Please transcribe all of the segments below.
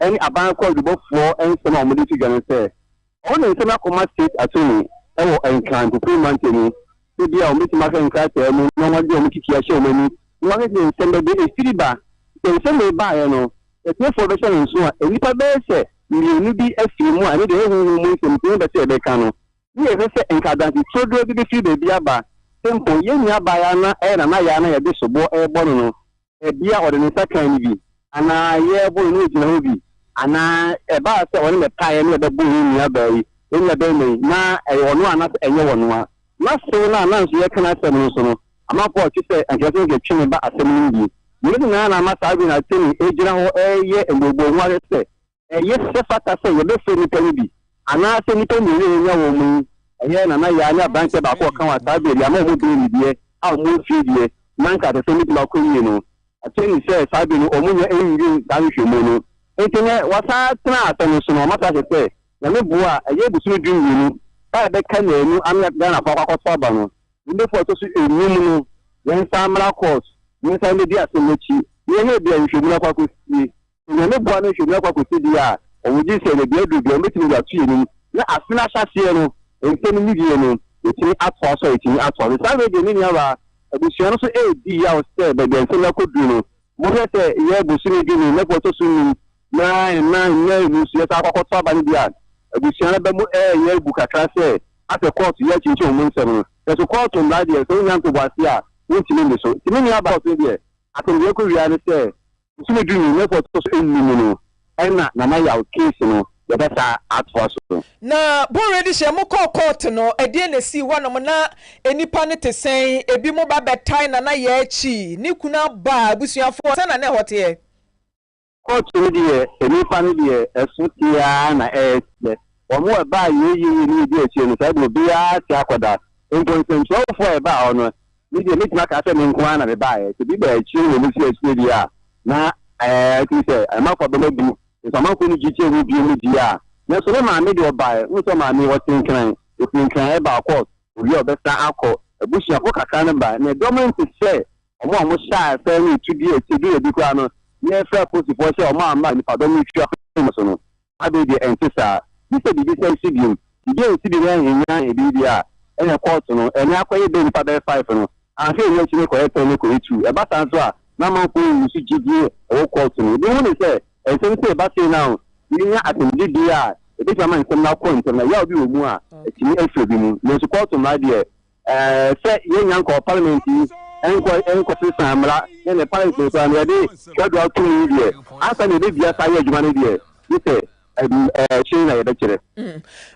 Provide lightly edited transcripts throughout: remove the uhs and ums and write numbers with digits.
any aban called the book for and some of the together say. Only in some command state attorney, and can to 3 months in to be our meeting market and crack, no one do make it show many. One is in some of the city bar. Then some may buy, it's no for the challenge. And if I bear say, you be a few more, I need to move from the Becano. We have said and Cadanti, so do the few baby aba. Tempo, young Yabayana, and Anayana, a bishop, a bono, a beer or the second. And I hear boy movie. And I about on the time of the boy in your belly, in the belly. Now I want not a young one. Not so now, you can I say no. I'm not what you say, and just get chilling about a seminar. You know, I must have been a thing, a general year, and we'll go what I say. Yes, I say, you're best friend penny. And I say, you told me, you know, and I bank about what come out. I'm not doing it. I'll move you. Man, at the same block, you know. I tell you, says, I've been almost any damage, you know. Internet was a trap and so much as I say. The Boa, a year to do you. I bet can you, I'm not done about what Fabano. You look for to see a new, then some course. You send the dear to Michi. You know, you should not walk with me. You know, one should not walk with the or would you say the beard will be making that feeling? As soon as I see you, and 10 million, it's in at for so it's in at for the Saturday in our. We should also be outside, but then some could do. More say, yeah, Busini do never to soon. Nine, you see, I got Sabandia. We shall have a book say, at a court, yet in 2 months. There's a court on that year, so young to Basia, which means so. To me about India, I can look at say, Busini do never to soon, and not Namaya case, that's at first. Na already she mo call court no e dey na see one mo na enipa ne te sen ebi mo ba betai na ye achi ni kuna ba busuafo se na ne hote court ni dey enipa ni dey esutia na omo e ba yi ni dey achi no sai bi a ti akoda ntonsen so for e ba ono ni dey meet na ka se me nko na be ba e to bi ba achi no ni si achi dia na ti say am for be do some ko ni giche ni bi ni dia na so ma me dey oba we so ma me what tin kan if tin kan e ba court we obesta akọ ebusia ko kaka ne ba na dominant say omo sha fe ni tudi e kwa no na fe post for say omo ama ni pa dominant twa so no abi dey entisa bi say bi say sibium bi e sibi na nya e bi dia e na court no e na akoye be ni pa be 5 no an fe nya chine ko e to ni ko 2 e ba san so a na man ko yu si gigi e court no bi won say e say ba say now ni atendi dia e be man sem na ko interna ya obi omu a ti ni efe bi mu no support ma dia say ye nyan ko parliament enko se samra ne parliament so na dey schedule out to dia asa ne bia sa ye adwuma ne dia ni say China ya bekere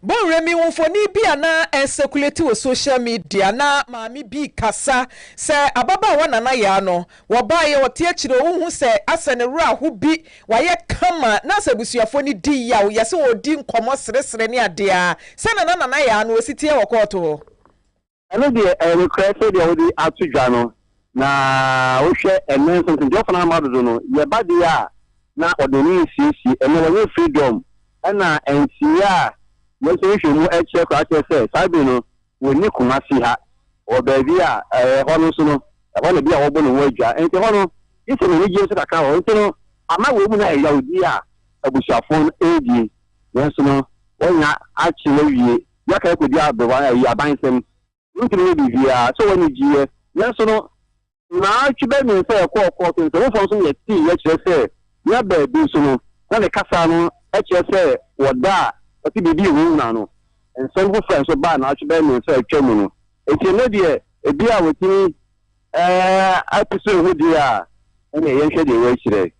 bon remi wonfoni bia na circulate wo social media na maami bi kasa se ababa wana na ya no wo ba ye wote akire wo hu se asane ra ho bi wa ye kama na sabusuafo ni di ya wo yese wo di nkomo seresere ne ade a se na ya no ositie wo koto eno de request de wo di atudwa no na wo hwe enen so njo fana madodo no ye ba de a na odoni sisi eno wo freedom na NCA mo se hwe mu eche kwa che sabe no woni kuma si ha o ba bi a hono so no hono bi a wo bo no wadwa enti hono ise no je so kaka ho enti no ama wo mu na ya odi a abusuafon edi yenso no wonya achi na wie ya ka ko di abewa ya abansem ntiri no bi via so woni jiye yenso no na chibe mi se ko so wo fon so ye ti ye kire se ya ba bi so no na le kasa no eche say woda oti bibi wu na no enso go friend so ba na chibe mi se atwa mu no eti no de ebi a woti episode ho dia ene ye hwe de we kire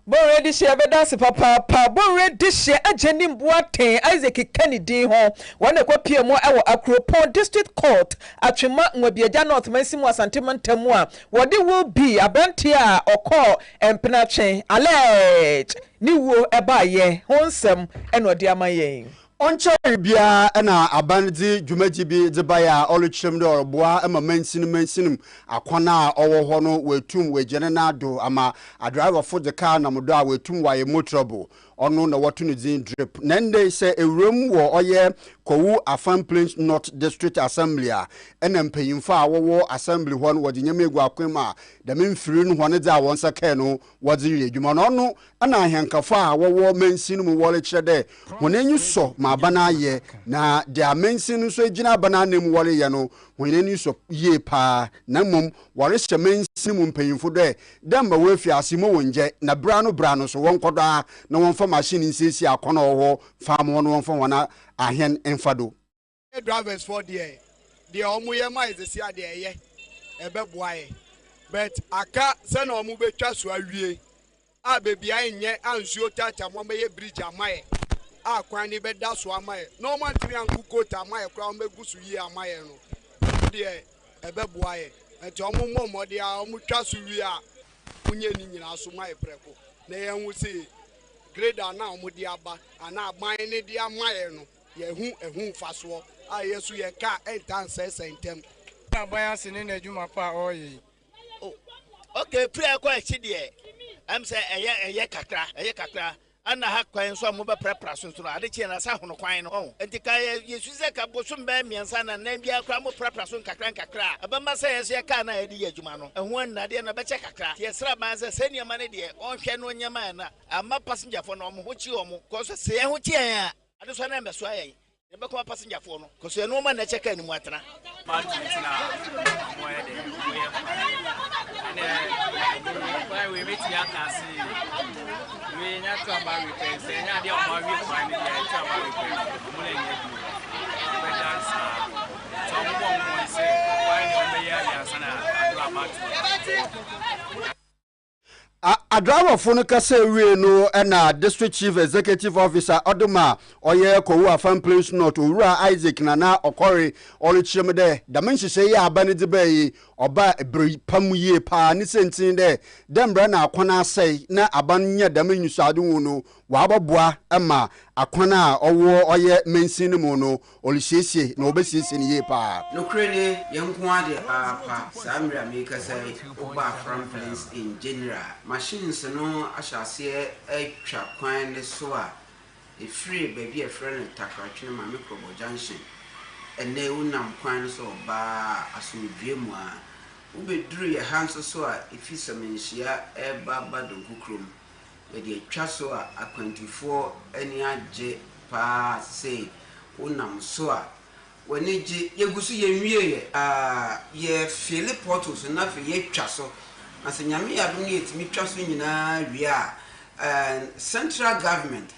bon ready share bedas papa bon ready share ageni mboaten Isaac Kennedy ho wona kwa pie mo ewo Akropon District Court atwema nwabiaja North Mansimu asantemantamu a wode will be abante a okọ empenatwen allege ni wo eba ye honsem eno de amayen Onche bia na abandi dwumaji bi de baya oluchem de orboa ama mansinim akwana owo ho no wetum wegene na do ama a driver for the car na modo a wetum waye motorable ono na watu no din drip nende se ewrem wo oye kowu Afan Plains North District Assembly a ena mpanyimfa a wo assembly ho no wode nyame egu akwema da memfiri no ho ne da won saka no wode ye adwuma no no ana ahenkafo a wo mansinim wo le kire de honenyu so ma bana ye na de amensin so gina bana nem wole ye no honenyu so ye pa na mom wore hye mansinim mpanyimfo de demba we fi asimo wonje na bra no so won koda na won fa machine nsesi akona ho fa mo no won fa wana ahen enfado drivers for the omuye ma is the ade eye ebe boaye but aka se na omu betwa so awie a bebia enye ansuo tata mo meye bridge amaye a kwan ni beda so amaye no man tiri ankuko ta amaye kra o megusu yi amaye no de ebe boaye enti omu mo de a omu twa so wie a munye ni nyina so maye preko na ye hu se grader na omu de aba ana aban ni de amaye no ye faso a yesu ye ka entan sentem aban asene na adwuma pa oyi okay prayer kwa chi de am say eye kakra ana ha kwan so mo be prepare so ade chi na sa hono kwan no enti ka yesu ze ka bosum ba miensa na na bia kra mo prepare so kakra abamba say yesu ye ka na ade ye adwuma no ehun na de na be che kakra ye sra man say se niam ne de onhwe no nyama na ama passenger fo no mo ho chi omo ko so se ye ho chi an a ade so na meso ayen ye be ko passenger fo no ko so no ma na cheka ni mu atena ma tina mo ye de mo ye why we meet ya kasi we nya to about repair say nya de o ma we find ya to about repair mo le nya we dance so mo say why no me ya sana about a driver for no KaseƐ no na district chief executive officer Odoma oye kowu Afan Plains North owura Isaac na okore oluchiem de da menhihye ya abane de bayi oba ebri pamuye pa ni sentin de dembra na akwana asai na aban nya da menyusade wu no wa aboboa ema akwana owo oye mensin mu no olisiesie na obesiesie ni ye pa no krene yenko ade pa samra me KaseÄ oba Afan Plains in general machines no ashase atwa kwan ne so a free baby a friend takrachwe Maame Frimpomaa junction ene unam kwan so ba asodwe mu a ubeduru ye hanso so a ifisa menhia eba badonkunkrom we de atwa so a akwantifo ani age pa say unam so a woni je yegusu ye nwie ye fili portals na fe ye twa so asanyame yadom ne etimi twa so nyina wi a central government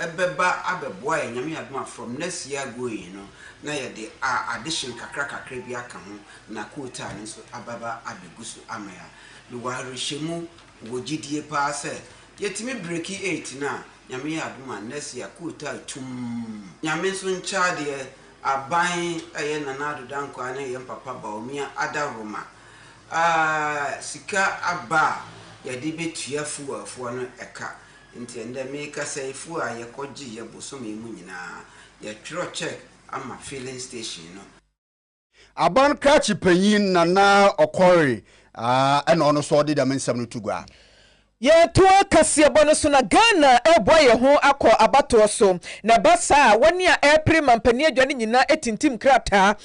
ebeba abeboa ye nyame yadom from next year going no na ye de addition kakra bi aka ho na quota ne so ababa abegusu amaya we ware shemu wogidie pa se yetimi breaki 8 na nyame yadom next year quota tum nyame so ncha de aban eye nanado danko ana ye papa baomia adaroma sika aba ya de betua fuafo no eka nti ende me KaseÄ fu a ye koji ye bosom emu nyina ye twro check ama filling station no aban kachi panyin na okore ena ono so de da mensam no tugwa ye to KaseÄ bono so na Ghana eboye ho akọ abato so na basa woni a April mampani adwane nyina etintim krata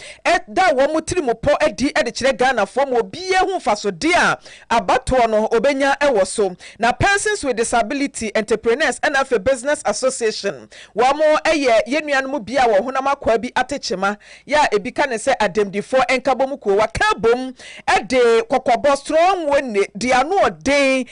da wo mutiri mopo edi de kire Ghana fo mo bie ho faso de a abato no obenya ewo so na Persons with Disability Entrepreneurs and Afro Business Association wo mo eye yenuanom bia wo honam akwa bi atechema ya ebika ne se ademdifo enkabom ko wakabom de kokobo strong woni de ano odin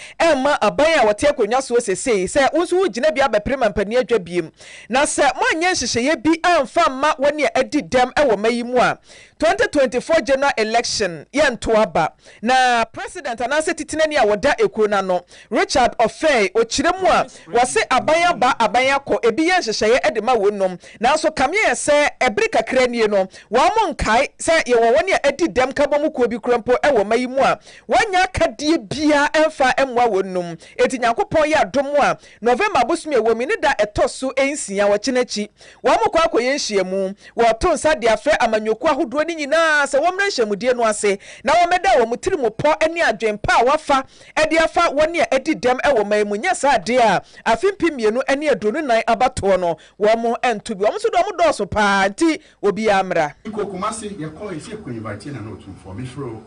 abaya wote akonwa so sesei se unsu gina bia be prema mpani adwa biem na se manye nhyehyeye bi amfa ma woni adi dem ewo mayi mu a 2024 general election yento aba na president anase titinani a woda ekuro na no Richard Ofei ochiremu a wase abanya ba abanya ko ebi ye nhyehyeye edema wonnom na so kamye se ebri kakra nie no wa mo nkai se ye woni a edi dem kabom ko bi kurampo e wo mayimu a wanya kadie bia emfa emwa wonnom eti Nyankopon ya dom a November bosumi e wo mi ne da etoso ensia wo kyenachi wa mo kwa akoye nhyiamu wo to nsa de afre amanyoku ahodo ni nyina se wo mra nhyiamudie no ase na wo meda wo mutiri mo po ani adwempa a wafa edi afa woni a edi dem e wo mayimu nya sa de a afimpi mienu ani adonu nan abato no wo mo entubi wo so do mo do so pa nti obi amra Kumasi, you call if you invite na no to for me for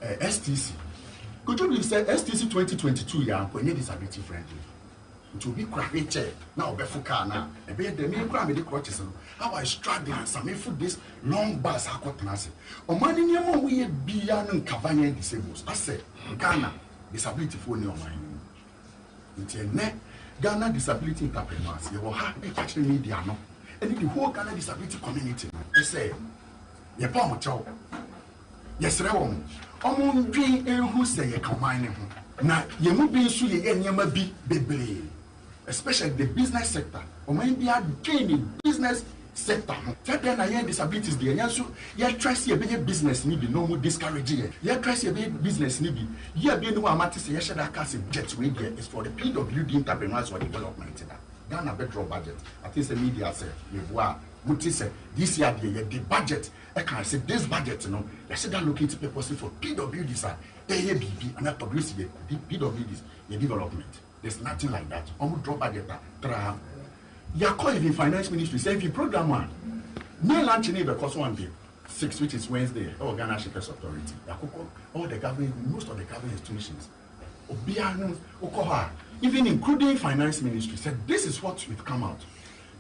STC. Could you believe say STC 2022 ya when you disability friendly? To be crappy chair now be fuka na e be the me cram the crutches no. How I struggle and some food this long bus akotenase. O man ni mo we bia no nkavanya disables. I say Ghana disability for ni o man. Nti ne Ghana disability entrepreneurs you will have a catching media no. And the whole Ghana disability community I say ye pa mo chaw yes rewo omo ndwen ehu se ye kaman ne ho na ye mu bi nso ye nyema bi bebre especially the business sector omo bi adwen the business sector tell na ye disabilities dey nso ye try see ye business ni bi no mo discourage ye try see ye business ni bi ye bi no amate se ye sheda ka se budget we there is for the PWD entrepreneurs for development Ghana bedrock budget. I think the media say, this year the budget. I can say this budget, you know, they said that looking to people for PWD side, AABB, and I produce the PWDs, the development. There's nothing like that. Almost drop budget. You are calling the finance ministry, say if you program one, no lunch in because one day, 6, which is Wednesday, or Ghana Shippers Authority. All the government, most of the government institutions. Even including finance ministry, said this is what will come out.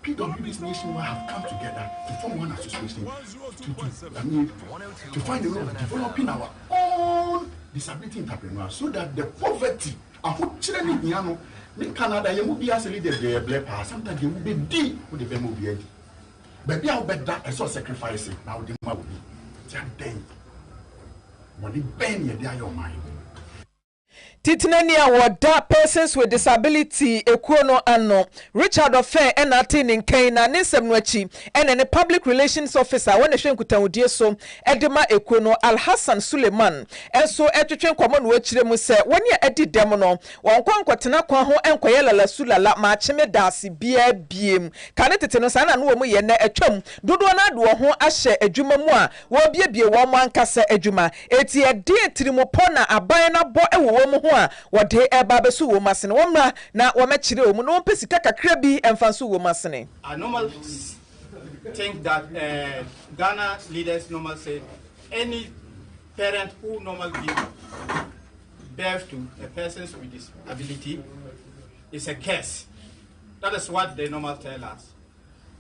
PWDs nationwide have come together to form one association to find a way of developing our own disability entrepreneurs so that the poverty and what children in Canada, you will be as a leader, they are black power. Sometimes you will be deep with the Bemobi. But I bet that I saw sacrificing now the money will be. Then, when you bend your mind. Titinani awoda persons with disability ekuono ano Richard Ofei enati ninken na nsem no achi ene ne public relations officer wona hwenkutanwodie so edema ekuono Alhassan Suleiman enso etwetwen kwamo no akire mu se woni edi dem no wonkwankotena kwa ho enkoye lala sulala ma cheme dase bia biem kane tete no sa na no mu ye na atwam dodo na ado ho ahye adwuma mu a wo biebie wo mo ankasa adwuma eti edi etirimo na aban na bo ewo mu ho a wode eba besu wo masene womra na wo mekire wo mu no pesi kakakra bi emfanso wo masene. I normally think that Ghana leaders normally say any parent who normally give birth to a person with disability is a curse. That is what they normally tell us.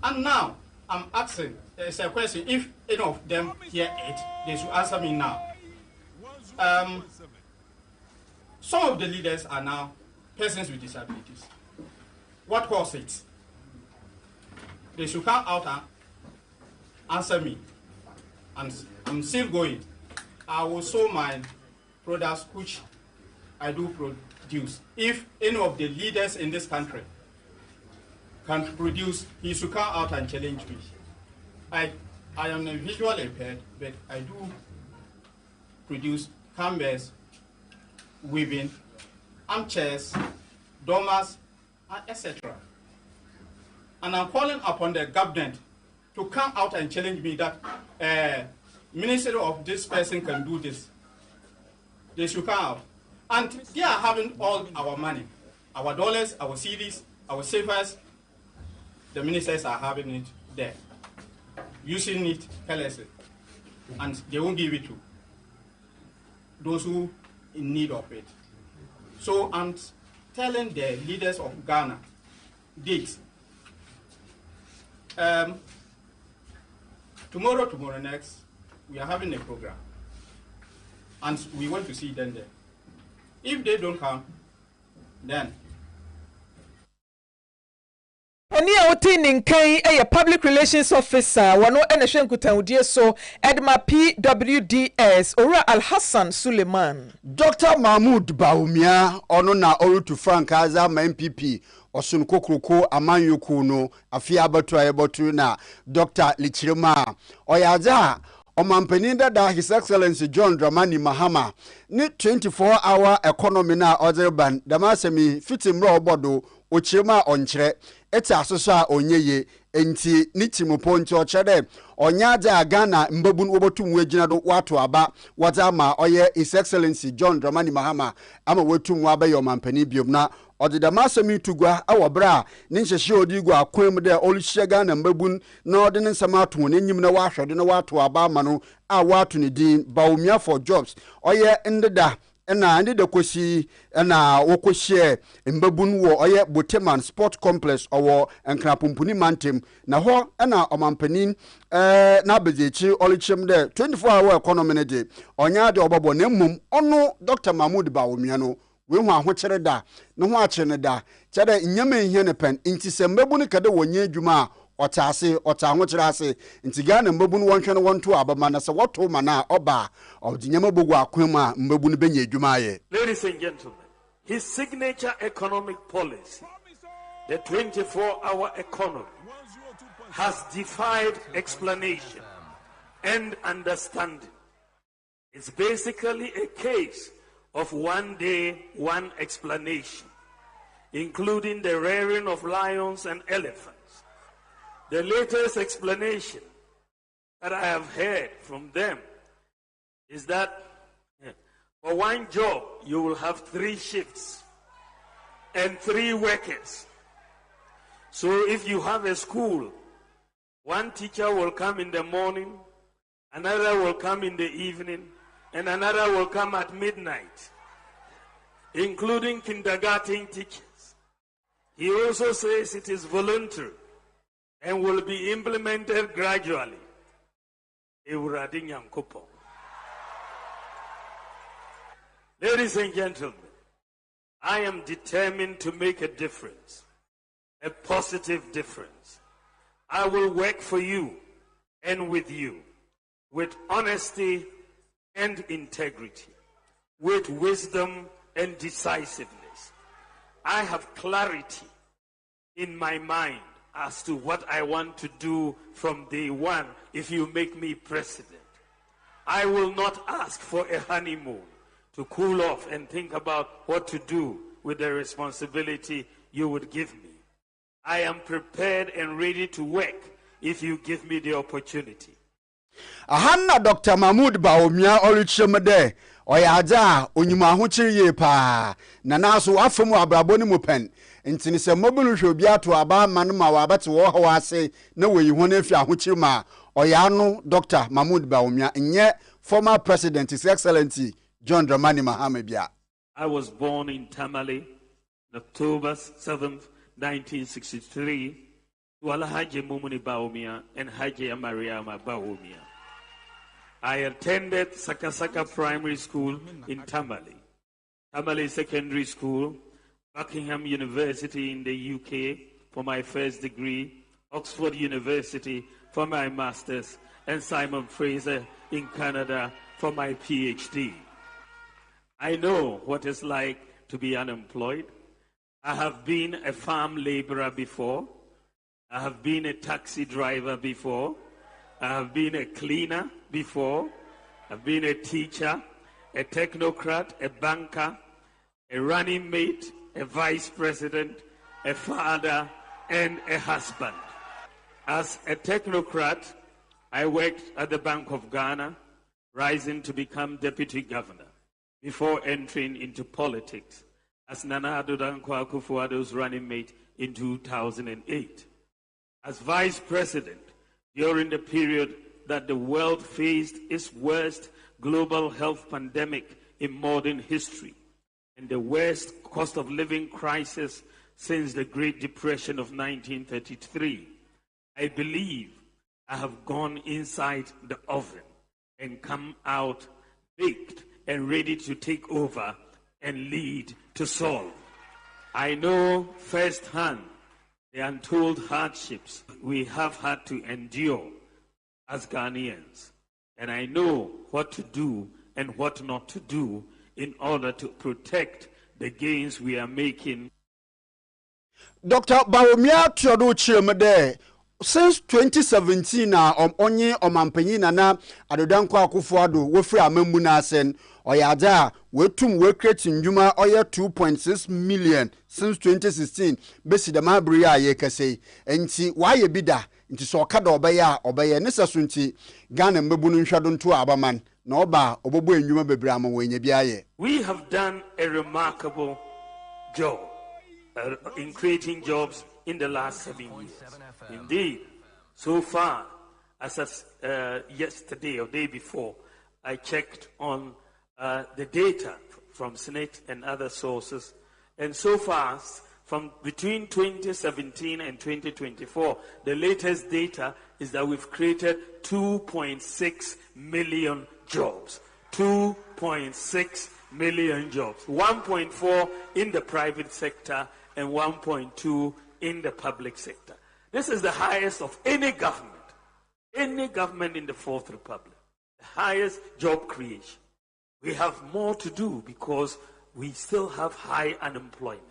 And now I'm asking, it's a question, if any of them hear it, they should answer me now. Some of the leaders are now persons with disabilities. What caused it? They should come out and answer me. And I'm still going. I will show my products which I do produce. If any of the leaders in this country can produce, he should come out and challenge me. I am a visual impaired, but I do produce canvas, weaving, armchairs, dormers, etc. And I'm calling upon the government to come out and challenge me that ministry of this person can do this. They should come out. And they are having all our money, our dollars, our CDs, our savers. The ministers are having it there, using it carelessly, and they won't give it to those who in need of it. So I'm telling the leaders of Ghana, date. Tomorrow next, we are having a program, and we want to see them there. If they don't come, then Oni a oti ninkan public relations officer wano ene hwe nkutawudie so Edma PWDS Ora Al Hassan Suleiman. Dr. Mahmoud Baumia ono na orutu Frank Aza ma MPP osun kokroko amanyuku no afia abatu ayebotu na Dr. Lichirima oyaza Omampeni da His Excellency John Dramani Mahama ni 24-hour economy na Ozerban damasemi fitimro obodo ochirima onkyere eti asoso a onyeye enti ni timoponti ochere onyaja Ghana mbabun obotum wegina do watu aba wazama oye His Excellency John Dramani Mahama ama wetum wa abaye omampeni biomna Odidamasa tugwa awabra ninsheshe odigwa akwem de olihye Ghana mbabun na ode nsama ato n'enyim na wahwede na wato aba mano a wato ne din Baumia for jobs oye ndeda na ndeda kosi na wokohye mbabun wo oye Boteman Sport Complex owo enkrapompuni mantem na ho na omampanin na bejechi olichem de 24-hour economy ne de onya de obobo na mmom ono Dr. Mahmoud Baumia no we hu ahochere da ne ho akyere da kyere nyame hie ne pen nti se mbabu ne kada wonye adwuma otase ahochere ase nti Ghana mbabu ne wonhwe ne wonto abama na se woto mana oba odinyama bogu akwema mbabu ne benya adwuma ye. Ladies and gentlemen, his signature economic policy, the 24-hour economy, has defied explanation and understanding. It's basically a case of one day, one explanation, including the rearing of lions and elephants. The latest explanation that I have heard from them is that for one job, you will have 3 shifts and 3 workers. So if you have a school, one teacher will come in the morning, another will come in the evening, and another will come at midnight, including kindergarten teachers. He also says it is voluntary and will be implemented gradually. Ladies and gentlemen, I am determined to make a difference, a positive difference. I will work for you and with you, with honesty and integrity, with wisdom and decisiveness. I have clarity in my mind as to what I want to do from day one if you make me president. I will not ask for a honeymoon to cool off and think about what to do with the responsibility you would give me. I am prepared and ready to work if you give me the opportunity. Ahanna Dr. Mahmoud Baumia Oluchemede oyaja onyuma ahochiri ye pa na naso afemu abrabo ni mupen ntini se mobulu hwe ato aba man ma wa bate wo ho ase na weyi ho na afi ahochiri ma oyano Dr. Mahmoud Baumia nye former president His Excellency John Dramani Mahama bia. I was born in Tamale on October 7th, 1963 to Alhaji Mumuni Baumia and Haji Mariama Baumia. I attended Sakasaka Primary School in Tamale, Tamale Secondary School, Buckingham University in the UK for my first degree, Oxford University for my master's, and Simon Fraser in Canada for my PhD. I know what it's like to be unemployed. I have been a farm laborer before. I have been a taxi driver before. I have been a cleaner before. I've been a teacher, a technocrat, a banker, a running mate, a vice president, a father, and a husband. As a technocrat, I worked at the Bank of Ghana, rising to become deputy governor before entering into politics as Nana Addo Dankwa Akufo-Addo's running mate in 2008. As vice president, during the period that the world faced its worst global health pandemic in modern history and the worst cost of living crisis since the Great Depression of 1933, I believe I have gone inside the oven and come out baked and ready to take over and lead to solve. I know firsthand the untold hardships we have had to endure as Ghanaians. And I know what to do and what not to do in order to protect the gains we are making. Dr. Bawumia Tiodo Chiremede, since 2017, onye omampanyi nana adodanko akufuado wofri amembu na asen oyada wetum we create njuma oye 2.6 million since 2016 besi de mabri a ye kase enti waye bida nti so okada obeye ne sasunti Ghana mbebu no nhwado nto abaman na oba obobo enjuma bebre ama wenye biaye. We have done a remarkable job in creating jobs in the last 7 years. Indeed, so far, as of yesterday or day before, I checked on the data from Senate and other sources, and so far, from between 2017 and 2024, the latest data is that we've created 2.6 million jobs. 2.6 million jobs. 1.4 in the private sector and 1.2 in the public sector. This is the highest of any government in the Fourth Republic. The highest job creation. We have more to do because we still have high unemployment.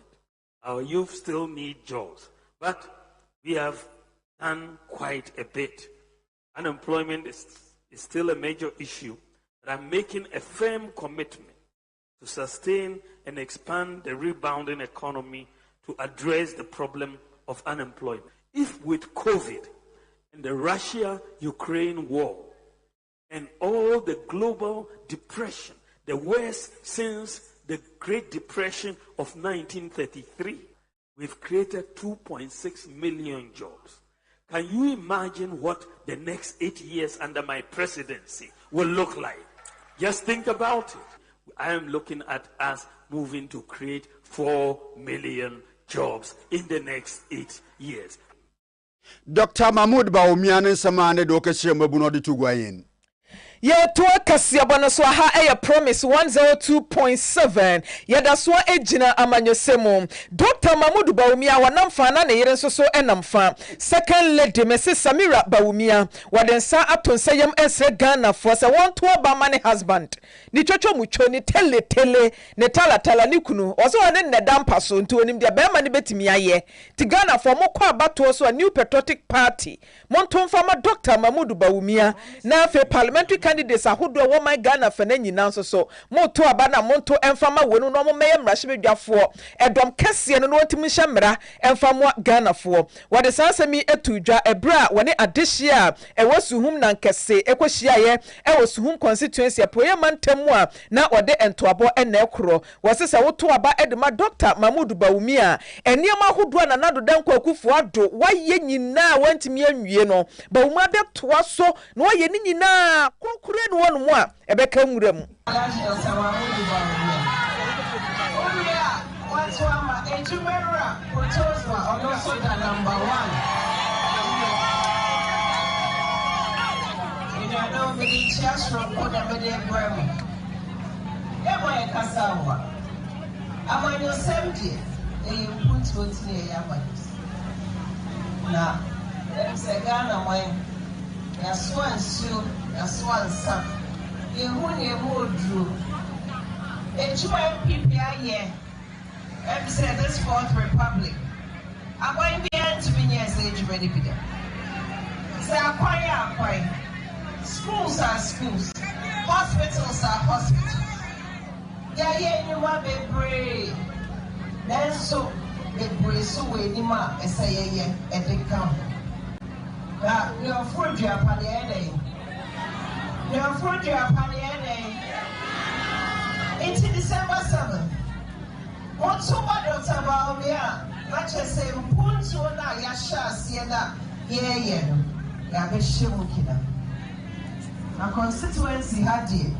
Our youth still need jobs, but we have done quite a bit. Unemployment is still a major issue, but I'm making a firm commitment to sustain and expand the rebounding economy to address the problem of unemployment. If with COVID and the Russia-Ukraine war and all the global depression, the worst since the Great Depression of 1933, we've created 2.6 million jobs. Can you imagine what the next 8 years under my presidency will look like? Just think about it. I am looking at us moving to create 4 million jobs in the next 8 years. Dr. Mahmoud Bawumia Samane Dokashire Mabuno de Tugwayin. Ye to KaseƐ bonoso ha e promise 102.7 ye da so ejina amanyosemu Dr. Mahmoud Bawumia wanamfa na ne yere nsoso enamfa second lady Mrs. Samira Bawumia wadensa atonsayem esre Ghana for se won to ba mane husband ni chocho mucho ni tele ne tala ni kunu oso wane ne dampa so nti onim de be ma ne betimi aye ti Ghana for mo kwa abato so a new patriotic party montomfa ma Dr. Mahmoud Bawumia na fe parliamentary candidates ahodo wo man Ghana fa na nyina so moto aba na monto emfama wonu no mo meye mrahwedwafo edom kase no wontim hyemra emfamo Ghana fo wode sansemi etudwa ebra woni adehia ewosuhum na nkese ekohia ye ewosuhum constituency apoye mantamu a na wode entoabo ena ekoro wose woto aba edema Dr. Mahmoud Bawumia eniam ahodo na nado danko akufo ado waye nyina wantimi anwie no Bawumia betoa so no waye ni nyina kokure no wonu mu a ebeka nwura mu this Fourth Republic. I'm going to be near age ready. So schools are schools, hospitals are hospitals. Yeah, you want to brave. Then so the brave so we ma say yeah, and they come. You're for Japan, you're for Japan. Into December 7th. What's so bad about me? Let's just say, Puntuna, Yasha, Siena, yeah, Yabeshimukina. A constituency had it.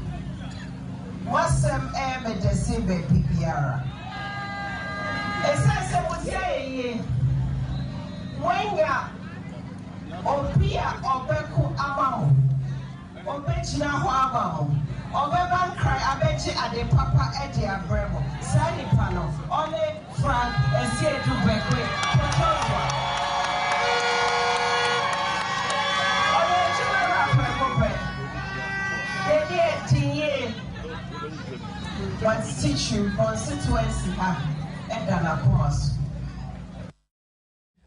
What's some air with the same PPR? It says, I was saying, when you're Opia or Beku Amamo, or Betchina Huamamo. Obeban cry, I bet you at the Papa Eddie Abremo. Sani Pano, only Frank and Siedu Bekwe. teaching constituency and Danapomas.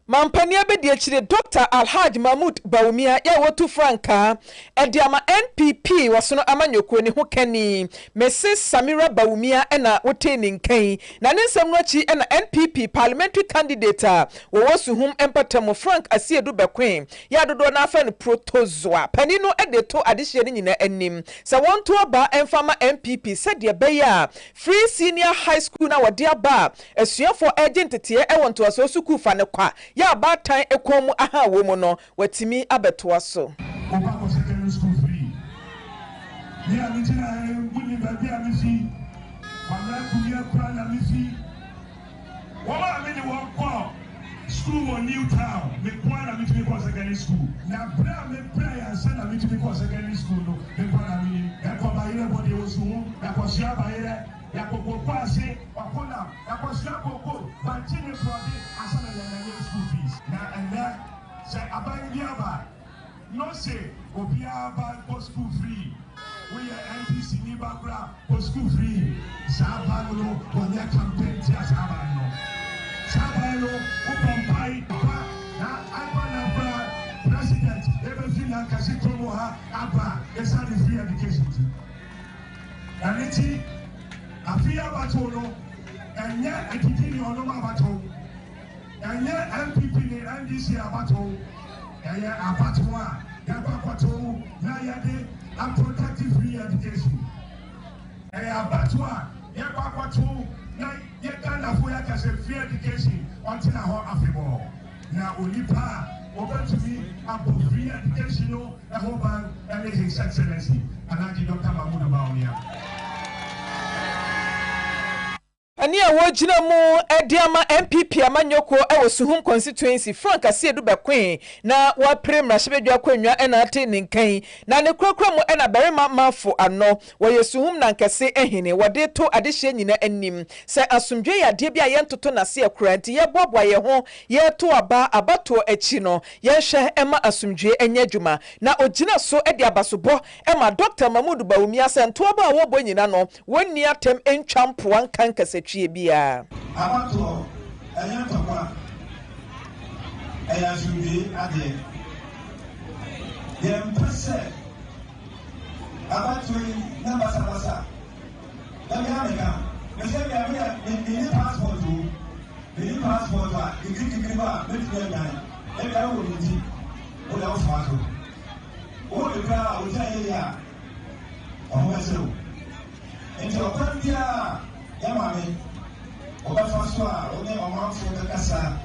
Mampania bedi achire Dr. Alhaj Mahmoud Baumia ya wotu franka ediama NPP wasono amanyoko ni ho kani Mrs. Samira Baumia ena woteni nkan na ne nsem no achi ena NPP parliamentary candidate wo wosuhum empatamo Frank Asiedu Bekwen ya dodo na afa ne protozoa pani no edeto adehye ni nyina anim se wonto aba emfama NPP said beya free senior high school na wode aba asuafo agent tie ewonto aso suku fa ne kwa ya batan ekomu aha wo mu no watimi abetoa so Obako secondary school free ya mitina wuni baby amisi wala kunya kwala misi wala amini wako school in New Town me kwala mitimi kwa secondary school na bra me prayer say na mitimi kwa secondary school no me kwala mini ya kwa bayire body osu ya kwa sia bayire ya kwa kwase wakona ya kwa sia koko bantini prodi asana ya school fees na and that say abangiaba no say obiaba go school free we are NPC ni background go school free sabano when ya campaign tia sabano upompai na aba president everything na kasi komo ha aba esa the free education aniti afia bato no enya ekitini ono bato enya MPP ni NDC abato enya abato a yabato na yade a protective free education enya abato a yabato na yekana fo yakase free education until na ho afebo na onipa obetumi abo free education no e ho ban and his excellency Alhaji Dr. Mahmoud Baumia. Ani a wojina mu ediama MPP amanyoko ewo suhum constituency Frank Asiedu Bekwen na wa premra shebedwa kwanwa ena ate ninkan na ne krokro mu ena berema mafo ano wo yesuhum na nkese ehene wode to adehye nyina anim se asomdwe ya de bia yentoto na se akuranti ye bobwa ye ho ye to aba abato achi no ye hwe ema asomdwe enya dwuma na ogina so ede abasobo ema Dr. Mahmoud Baumia se nto aba wo bo nyina no wonni atem entwampo ankan kase bia abato anya tokwa aya sumbi ade dem pese abato na basa na America mese ya ni passport a ikiki ba metu ya e ka wo ndi o la ofato o le ka o ja ya o mo so ento kwambia ya mame Obafasoa one omanfo kakasa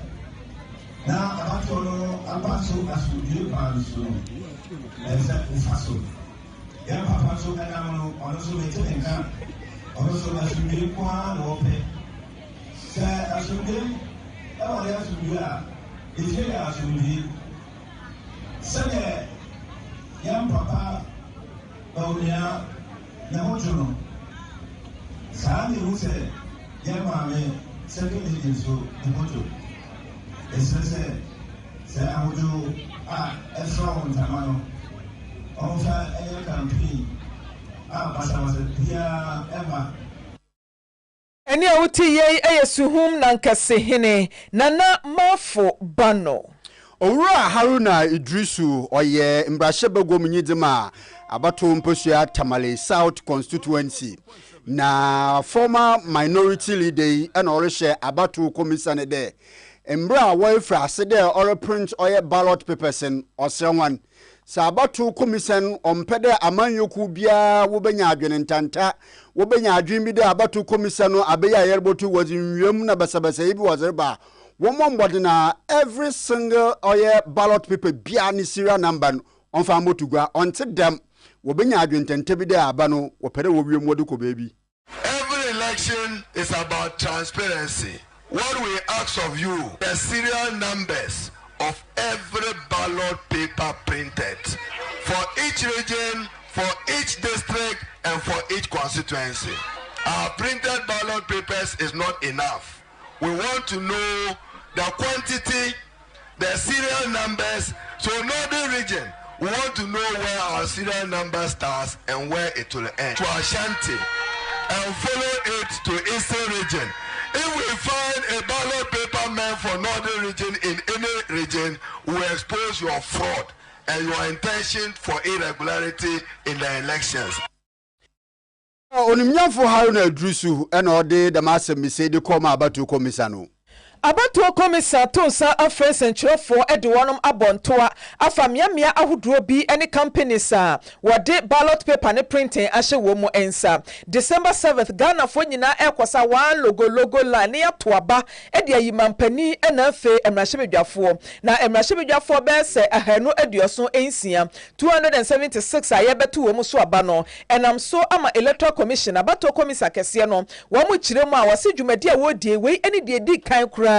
na abato no abato asudie panso eza ufaso ya papaso kana no ono so metenka ono so asudie kwa no pe sa asudie awa ya asudie a ije ya asudie sebe ya papa baulia na hojono sa ni use ya Maame second leading so the photo se awodo a efra on tamano on fa e campaign basa bia eba eni awuti ye eyesuhum na nkase hene nana mafo bano Owura Haruna Idrisu oye mbrahye bagom nyidima abato mposua Tamale South constituency na former minority leader and orishe abato commission de embra wafra sede or print oye ballot papers en osrenwan sa abato commission ompede amanyoku bia wo benya adwene ntanta wo benya adwen bi de abato commission no abeya yerbotu wazinwem na basabasa ibi wazerba womo na every single oye ballot paper bia ni serial number on fa motugwa onte dem wo benya adwentente bi de aba no wo pere wo wiem wode ko baby. Every election is about transparency. What we ask of you, the serial numbers of every ballot paper printed for each region, for each district, and for each constituency. Our printed ballot papers is not enough. We want to know the quantity, the serial numbers. So Northern region, we want to know where our serial number starts and where it will end. To Ashanti, and follow it to Eastern region. If we find a ballot paper meant for Northern region in any region, we expose your fraud and your intention for irregularity in the elections. Onimnyafo Haruna Drusu ena ode da masem de koma abatu komisano. Abatuo komisa tonsa afre sentrofo ede wonom abontoa afamiamia ahuduro bi ene companies a wode ballot paper ne printing ahye wo mu ensa December 7th Ghana fo nyina ekosa one logo line ya toaba ede ayimampani ena afe emrahebedwafo na emrahebedwafo be se ahanu aduoso ensia 276 a yebeto wo mu so aba no enam so ama electoral commission abatuo komisa kese no wo mu kiremu a wase dwumadi a wodie wei ene de di kan kura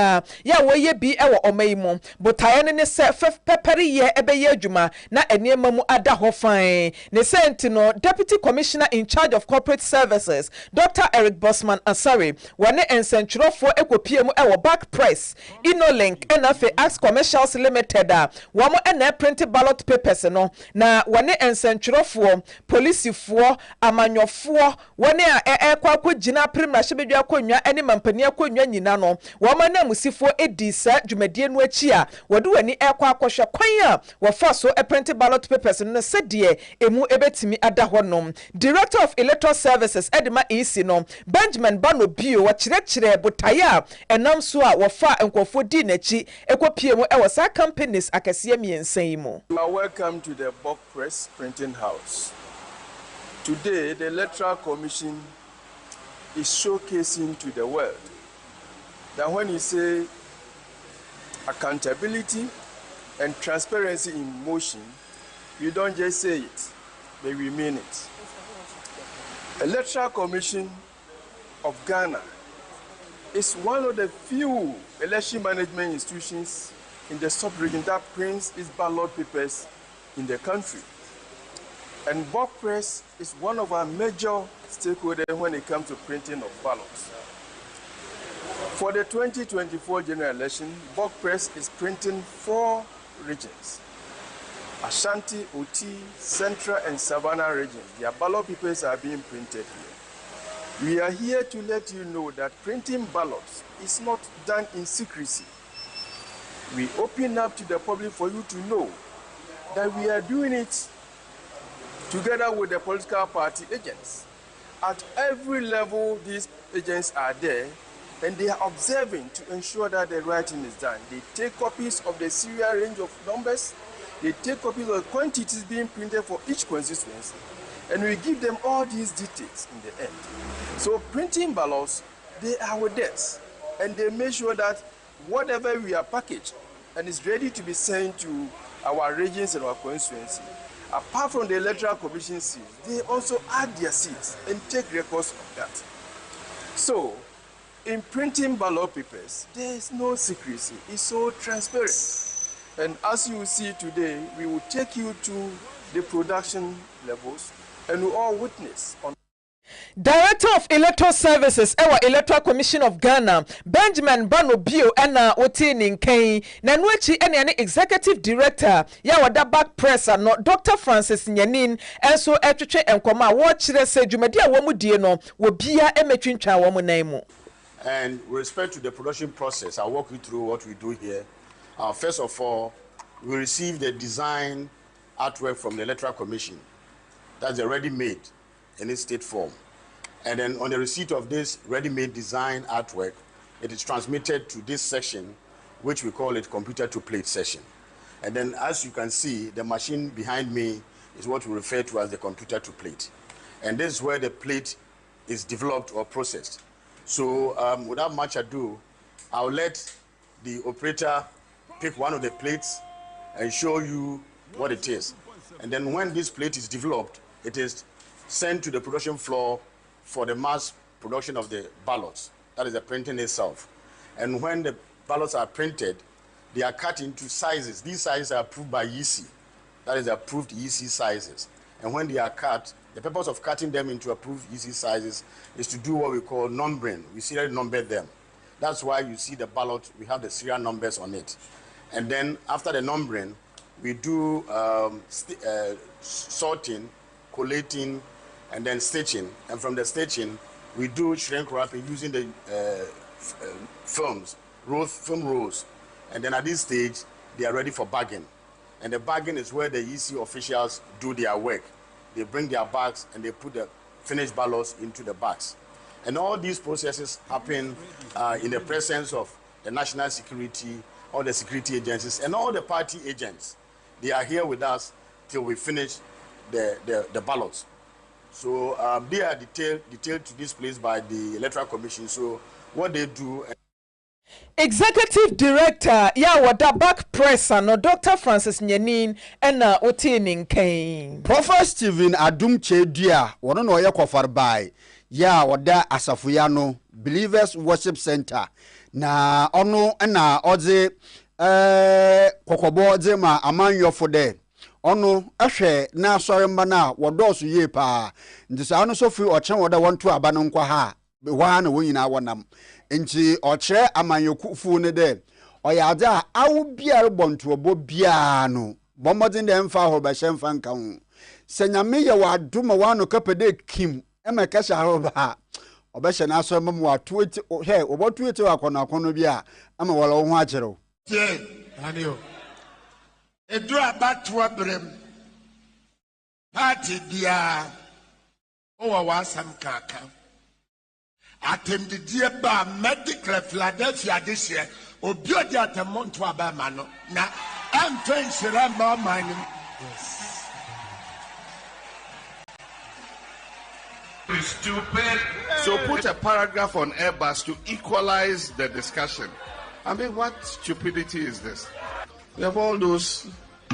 ya woye bi ewo omayimu botaye ne se peperi ye ebeye adwuma na eniema mu ada ho fan ne senti no Deputy Commissioner in charge of corporate services Dr. Eric Bosman Asari wane ensentwerofo ekopie mu ewo back press InnoLink enafe Ax Commercials Limited a wamo ena print ballot papers no na wane ensentwerofo policefo amanyofo wane a ekwa gina primra hyebedwa akonwa ene mampani akonwa nyina no wamo na musifo edisa dwumadie no achi a wode wani ekwa akohwe kwan a wofa so print ballot papers no sedie emu ebetimi ada honom Director of Electoral Services Edema EC no Benjamin Bano Bio wa kyerɛkyerɛ botaya enam so a wofa enkofo di nachi ekopie mu ewo sa companies akɛse miensa yi mu. Welcome to the Book Press Printing House. Today the Electoral Commission is showcasing to the world that when you say accountability and transparency in motion, you don't just say it, but we mean it. Electoral Commission of Ghana is one of the few election management institutions in the sub-region that prints its ballot papers in the country. And Book Press is one of our major stakeholders when it comes to printing of ballots. For the 2024 general election, Book Press is printing 4 regions. Ashanti, Oti, Central, and Savannah regions. Their ballot papers are being printed here. We are here to let you know that printing ballots is not done in secrecy. We open up to the public for you to know that we are doing it together with the political party agents. At every level, these agents are there, and they are observing to ensure that the right thing is done. They take copies of the serial range of numbers, they take copies of the quantities being printed for each constituency, and we give them all these details in the end. So printing ballots, they are with us, and they make sure that whatever we are packaged and is ready to be sent to our regions and our constituency, apart from the Electoral Commission seals, they also add their seals and take records of that. So, in printing ballot papers, there is no secrecy. It's so transparent. And as you see today, we will take you to the production levels and we all witness on. Director of Electoral Services ewa Electoral Commission of Ghana Benjamin Bano Bio ena oti ninken na nuechi ene Executive Director ya wada back press no Dr. Francis Nyanin enso etwetwe enkoma wo kire se dwumadi a wo mu die no wo bia emetwintwa wo mu nan mu. And with respect to the production process, I'll walk you through what we do here. First of all, we receive the design artwork from the Electoral Commission. That's a ready-made in its state form. And then on the receipt of this ready-made design artwork, it is transmitted to this section, which we call it computer-to-plate session. And then as you can see, the machine behind me is what we refer to as the computer-to-plate. And this is where the plate is developed or processed. So without much ado, I'll let the operator pick one of the plates and show you what it is. And then when this plate is developed, it is sent to the production floor for the mass production of the ballots. That is the printing itself. And when the ballots are printed, they are cut into sizes. These sizes are approved by EC. That is approved EC sizes. And when they are cut, the purpose of cutting them into approved EC sizes is to do what we call numbering. We serially number them. That's why you see the ballot, we have the serial numbers on it. And then after the numbering, we do sorting, collating, and then stitching. And from the stitching, We do shrink wrapping using the film rolls. And then at this stage, they are ready for bagging. And the bagging is where the EC officials do their work. They bring their bags and they put the finished ballots into the bags. And all these processes happen in the presence of the national security, all the security agencies, and all the party agents. They are here with us till we finish the ballots. So they are detailed to this place by the Electoral Commission. So what they do. Executive Director wada back press no Dr. Francis Nyanin ena otinin kain. Prophet Stephen Adumche Dia wono no ye kwafar bai wada Asafuyano Believers Worship Center na ono na odze kokobo odze ma amanyofo de ono ehwe na asoremba na wodoso ye pa ndisa ano sofi ochen woda wonto aba no nkwa ha wa na wonyina wonam nti ochre amanyokufu ne de oyade a awu bia rebonto obo bia no bomodin de mfa ho ba hemfa nka ho senyame ye wa duma wa no kapede kim emeka sha ho ba obehye na aso mem wa tueti he obotueti wa kono bia ama wala ho agere tie anio edu abatu abrem party dia o wa sam kaka attemdidie ba medical Philadelphia this year obi odi atemonto aba ma no na amfen shiramba manim. Yes. Stupid. So put a paragraph on Airbus to equalize the discussion. I mean, what stupidity is this? We have all those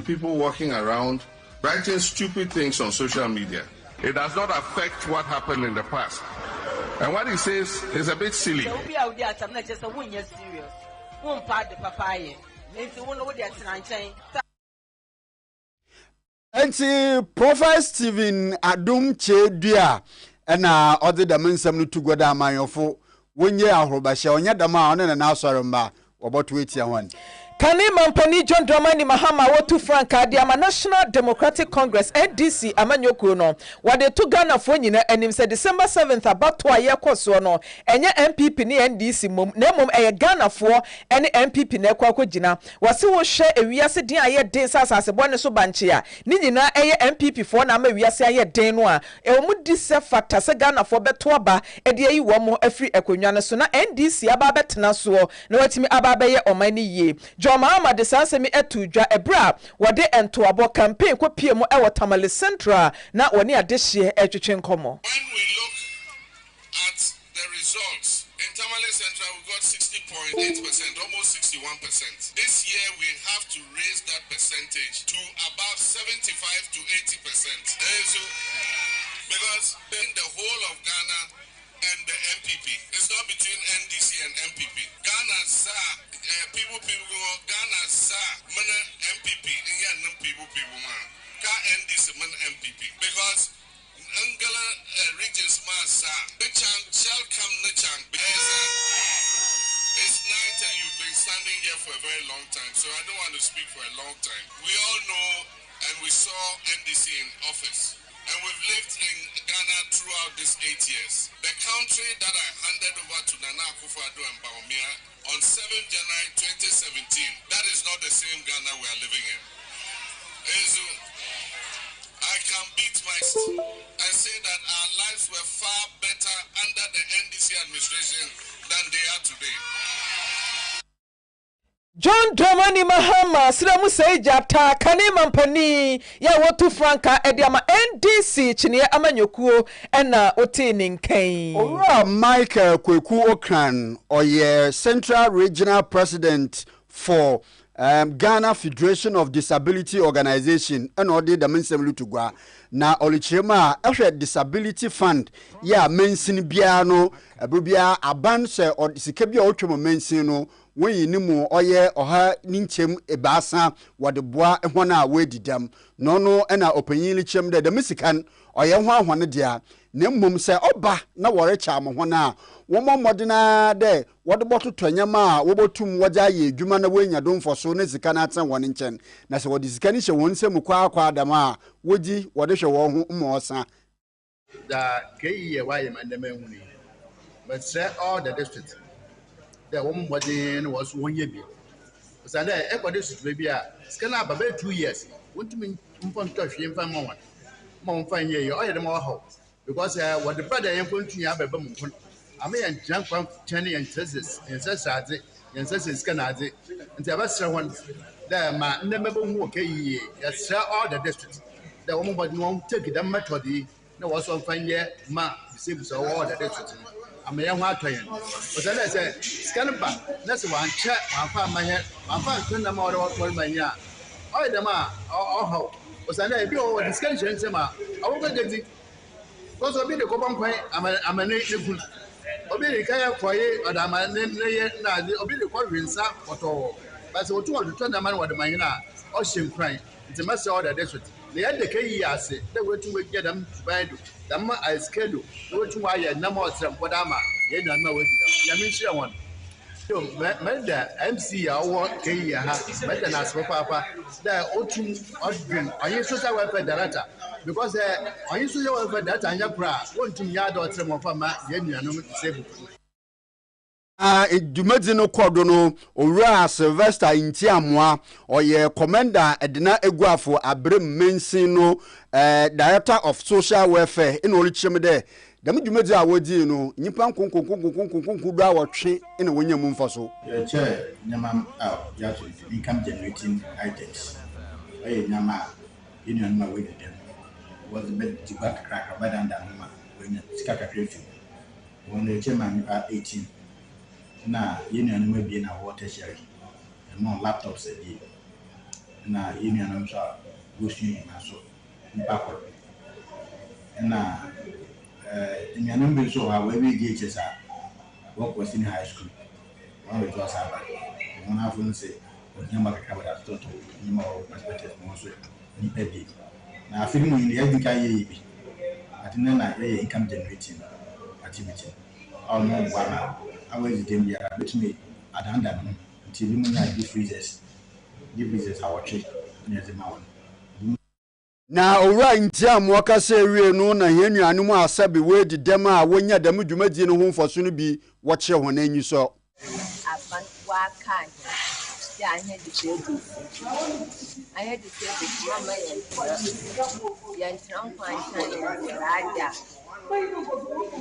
people walking around writing stupid things on social media. It does not affect what happened in the past. And what he says is a bit silly. Enti Prophet Stephen Adumche Dia ena odi da mensem no tugoda amanyofo wonye ahorobahye onya dama one na asoremba oboto etia hwan. Kani Mampani John Dramani Mahama wotu Franka Diama National Democratic Congress NDC amanyoko no wade to Ghana fo nyina anim se December 7th abato aye koso no enye MPP ni NDC mom na mom eye Ghana fo ene MPP na kwa kogina wase wo hwe ewiase din aye den sasase bone so banche a ni nyina eye MPP fo na ma ewiase aye den no a e mu di se fata se Ghana fo beto aba e de yi wo mo afri akonwa no so na NDC aba betena so na watimi aba beye omani ye Joma de sansemi etudwa ebra wode entoabo campaign ko piemu ewo Tamale Central na woni adehye etwetwe nkomo. When we look at the results in Tamale Central, we got 60.8%, almost 61%. This year we have to raise that percentage to above 75 to 80%. Because in the whole of Ghana and the MPP, it's not between NDC and MPP. Ghana people Ghana mana MPP people man ka NDC man MPP because Angela regions ma chang shall come the chang because it's night and you've been standing here for a very long time, so I don't want to speak for a long time. We all know and we saw NDC in office. And we've lived in Ghana throughout these 8 years. The country that I handed over to Nana Akufo-Addo and Bawumia on 7th January 2017, that is not the same Ghana we are living in. I can beat my and say that our lives were far better under the NDC administration than they are today. John Dramani Mahama Siramu Seijata Kani Mampani ya wotu Franka ediama NDC chini amanyokuo ena otinin kain. Ora Michael Kweku Okran oye Central Regional President for Ghana Federation of Disability Organization and odi da mensem lutugwa na olichema ehwe disability fund ya mensin bia no ebubia aban se sika bia otwemo mensin no when you know, oye oha ninchem ebasa wadeboa ehwana wedidam no ena opanyili chem de misikan oye hwa dia na mmom se oba na worecha amhona wo momodena de wodeboto tonyama wobotum waja ye adwuma na wenya domfo so ne sika na atsen won nchen na se wodi sika ni hye won nsem kwa adama woji wode hwe wo ho mmosa da keiye waye mandema huni but say all the districts. The woman was 1 year. Because I let everybody baby scan up about 2 years. Want to mean touch him for a moment. Mom find ye, I had more hope. Because what the brother ain't going to have a bum. I may and jump from Chinese and Texas and Sassade and Sassas Canadi and the other one. There, my never walk a year. Yes, sir, all the districts. The woman won't take it a method. No, was on fine yet, ma, the same so all the districts. I'm a young Martin. But then I said, scan back. That's one chat, one find my head, one find 20 more of my year. I the ma, oh, was I be over discussion, Sema? I won't get it. Because I'll be the common point, I'm a native. I'll be the kaya for ye, or I'm a name, I'll be the quarry for all. But so 220 man with the Mayana, ocean crying. It's a master order district. They had the KEAC, they were to get them to buy them. I schedule, go to why a number of them, what am I? You know, Yamisha one. So, Menda, MC, I want Kaya, Menda, as for Papa, there are two ordering. I used to say welfare director because I used to say welfare director and your bra, 1 2 yard or some of my Yenu, save. Dumedi no kodo no owura Sylvester Intiamwa oye commander Edna Eguafo Abrem Mensin no director of social welfare in Olichim there dem dumedi awodi no nyipa nkonkonkonkonkonkonkonku do awotwe ina wonya mu mfaso chair nyama just income generating items nyama union ma we dem was the best back crack abadan da ma when skaka creative when chairman 18 na union no be na water sharing and more laptops na union no so go see na so backward na union be so how we DHS work was in high school one we just have one have to say nyama ka ka da to ni more perspective mo so ni pebi na film in the education yi atina na income generating activity all no one always them here let me adanda until we have these freezers our tree near the mountain na owura Intiamwa kase wie no na yenuanu mu asabe we di dem a wonya dem dwumadi no ho mfoso no bi wo che ho na anyi so aban wa kan ya anya di sebu anya di sebu mama yan tran kwan raja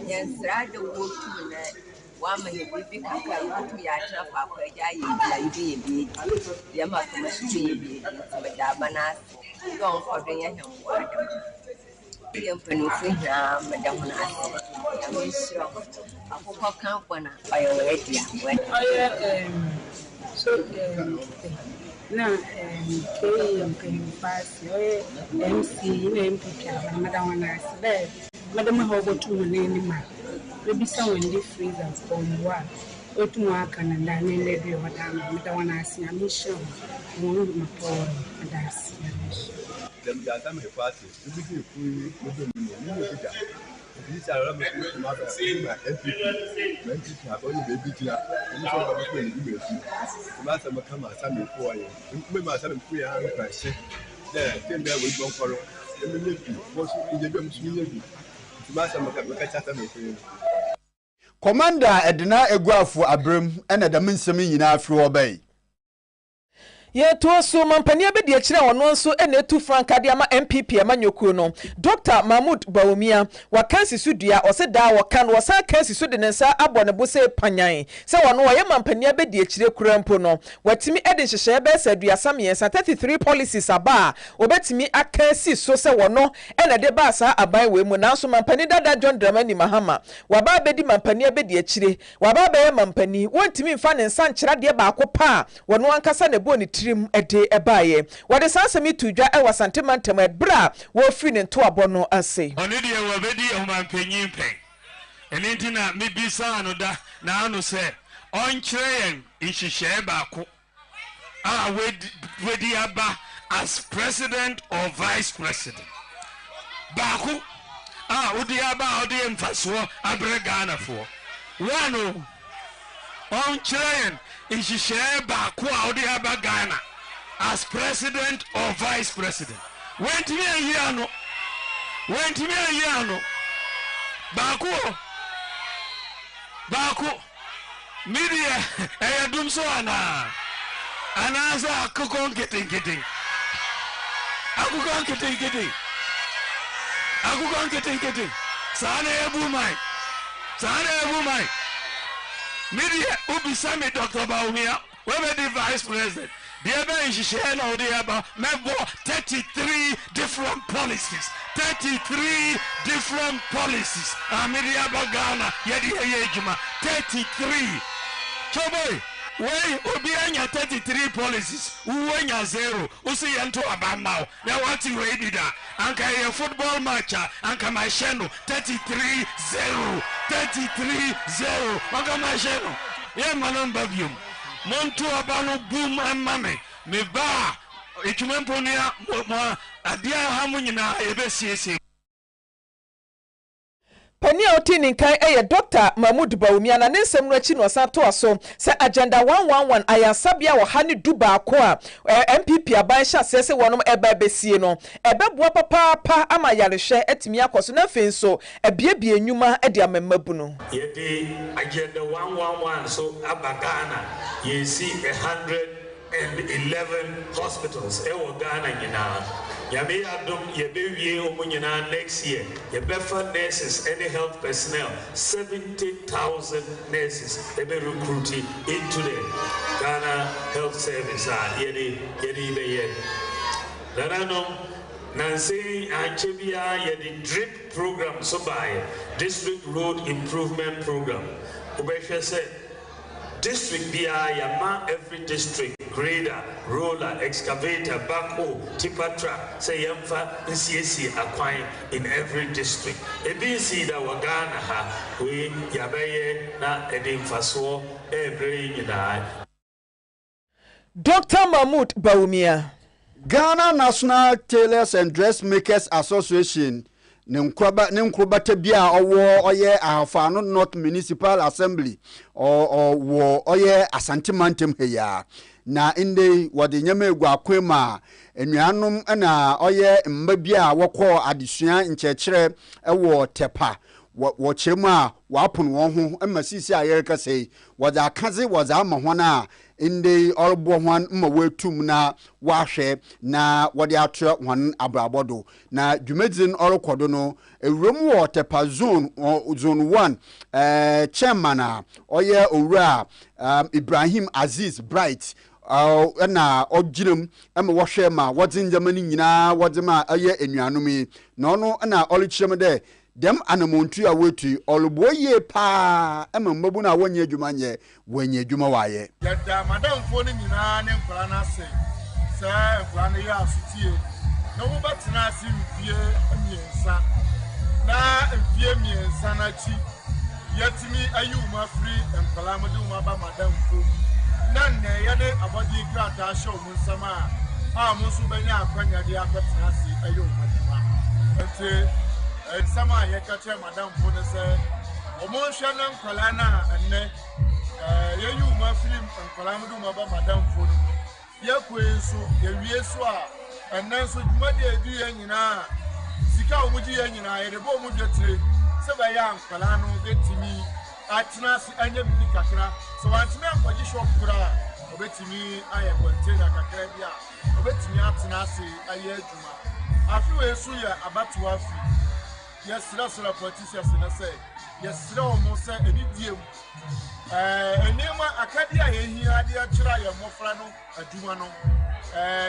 yan raja wo tu na wa ma ye bibi kaka yutu ya trafa kwa ja ye bi ya ma kuma shi ye bi da bana don ko don ya han wa yan panu fi na madam na ya mi sho akoko kan kwana ayo ready ya so na KM pass MC na MPP madam na se madam ha obotu na ni ma maybe someone in the freezers from what otu aka na ndane lebi wadana mtawana asia mission wonu maporo adasi dem ja ta me party bi ki ku odo mi ni bida bi sa ra me ku ma ba ma FPP men ti ta bo ni be tira ni so ba ko ni be fi ma sa ma kama sa me ko ayo me ma sa me ku ya ran kwa se de tem be we bon koro me le bi bo su je be mu su ni bi ma sa ma ka cha ta me ku Commander Edna Eguafo Abrem ena da mensem nyina afri obai ye to so mampania be de kire wono nso ena tu franka de ama MPP amanyoku no Dr. Mahmoud Baumia wakansi sudua ose da wakan wasa kansi sude nensa abone bo se panyan se wono ye mampania be de kire kurampo no watimi ede hyehye be sadua samiensa 33 policies aba obetimi akansi so se wono ena de ba sa aban we mu nanso mampani dada John Dramani Mahama waba be di mampania be de kire waba be ye mampani wontimi mfa ne nsa nkyera de ba akopa wono ankasa ne bo ni ede ebaye wade sansemi tudwa e wasantemantam edbra wo firi ne to abono ase oni de wabedi omampanyin pen eni ntina mebisa no da na anu se onkyereen nhihye baako a wedi aba as president or vice president baako a odi aba odi mfaso abre Ghana fo wano onkyereen nhihye baako a odi aba Ghana as president or vice president. Went me a year baako Baku media dum so ana sa akukon kitin sana ebu mai media ubi sami Dr. Baumia we be the vice president there be share now there about member 33 different policies media bagana yedi ejuma 33 choboy wey obi anya 33 policies uwenya 0 usi yanto abamao na wati we bida anka ye football match anka masheno 33-0 anka masheno ye manon babium montu abano boom amame me ba etumemponia mo adia hamu nyina ebesiesie Pania otini nkan Dr. Mahmoud Baumia na nsem no achi no sa to aso se agenda 111 ayasabia wo ha ne duba ko a MPP aban hya sese wonom eba besie no ebeboa papa ama yarehwe atimi akoso na fenso ebiebie nyuma de amamabu no yedi agenda 111 so abagana yesi 111 hospitals ewo Ghana nyina Yabe Adum, Yabe Omunyana next year, Yabefa nurses, any health personnel, 70,000 nurses, they be recruited into the Ghana Health Service. Yedi the year. Nanano, Nancy, Achebia, Yedi drip program, so by district road improvement program. Ubesha said, district BI, Yama, every district. Grader, roller, excavator, backhoe, tipper truck, say yamfa, NCSC acquire in every district. A BC that Wagana ha, we yabaye na edim faso, every yinai. Dr. Mahmoud Baumia. Ghana National Tailors and Dressmakers Association. Ninkrobata bia owo oye ahafano North Municipal Assembly or oye asantimantem heya na inde wade nyame egu akwema enuanom na oye mba bia wokọ adesua nchekere ewo tepa wo chema wapon wo ho emasisi ayereka sei wade akaze wade amahwana inde orbo hwan ma wetum na wahwe na wade atro hwan abrabodo na dwumedzin orokodo no ewuram wo tepa zone 1 chairman oye owura Ibrahim Aziz Bright na oginam ema wohwe ma wodin jamani nyina wodima aye enuanumi na ono na olichiem de dem anamontu a wetu oluboye pa ema mbabu na wonye adwuma nye wonye adwuma waye yada madam fo ni nyina ne nkwara na se sa nkwara ne ya asutie na wo batina ase mfie emiensa na mfie miensa na chi yatimi ayuma free nkwara mo de mo ba madam fo nanne yade abodi krata show mun sama musu banya akwanya de akwatena ase ayuma ente sama ye kache madam fo ne se omo hwa na nkwala na enne ye yuma film nkwala mo de mo ba madam fo ye kwenso ye wie so a enne so dwumade adu ye nyina sika omuji ye nyina ye de bo mu dwetire se ba ya nkwala no betimi atena si anya bi kakra so wantimi akwaji shop kura obetimi aye container kakra bia obetimi atena si aye adwuma afi we so ye abatu afi yesira sura politicians na say yesira omo say enidiem enema akadia ye hia de akira ye mofra no adwuma no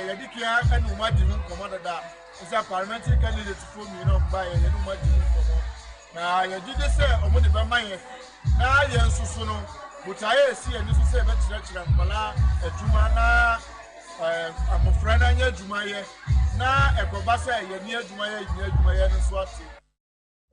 yedikia enu madi hu komoda da is a parliamentary candidate for me no mba ye enu madi hu komo na yedide say omo de be manye na ye nsusu no mutaye esi eni so say be kira mpala adwuma na amofra na nya adwuma ye na ekoba say ye ni adwuma ye no so ati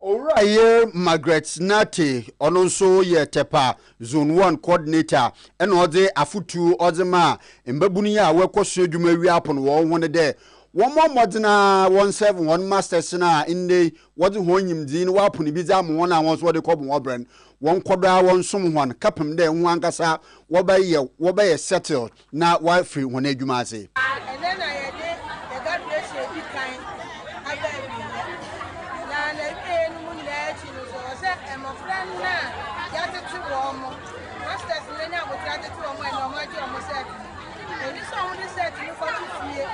Oraye Margaret Nate ononso ye tepa zone 1 coordinator ena ode afutu odema mbabuni ya wekoso adwuma wi apon wo ho ne de won modena 171 masters na inde wode ho nyimdin wa apon bi za mo na won so wode kobon obren won koda won som hon kapem de ho ankasa wo ba ye settled na wa free hon adwuma ase yɛatete wɔn mo masters no ne abotire atete wɔn mo ɛna ɔmo agye ɔmo set ɛni sɛ ɔmo de set no kɔ to fie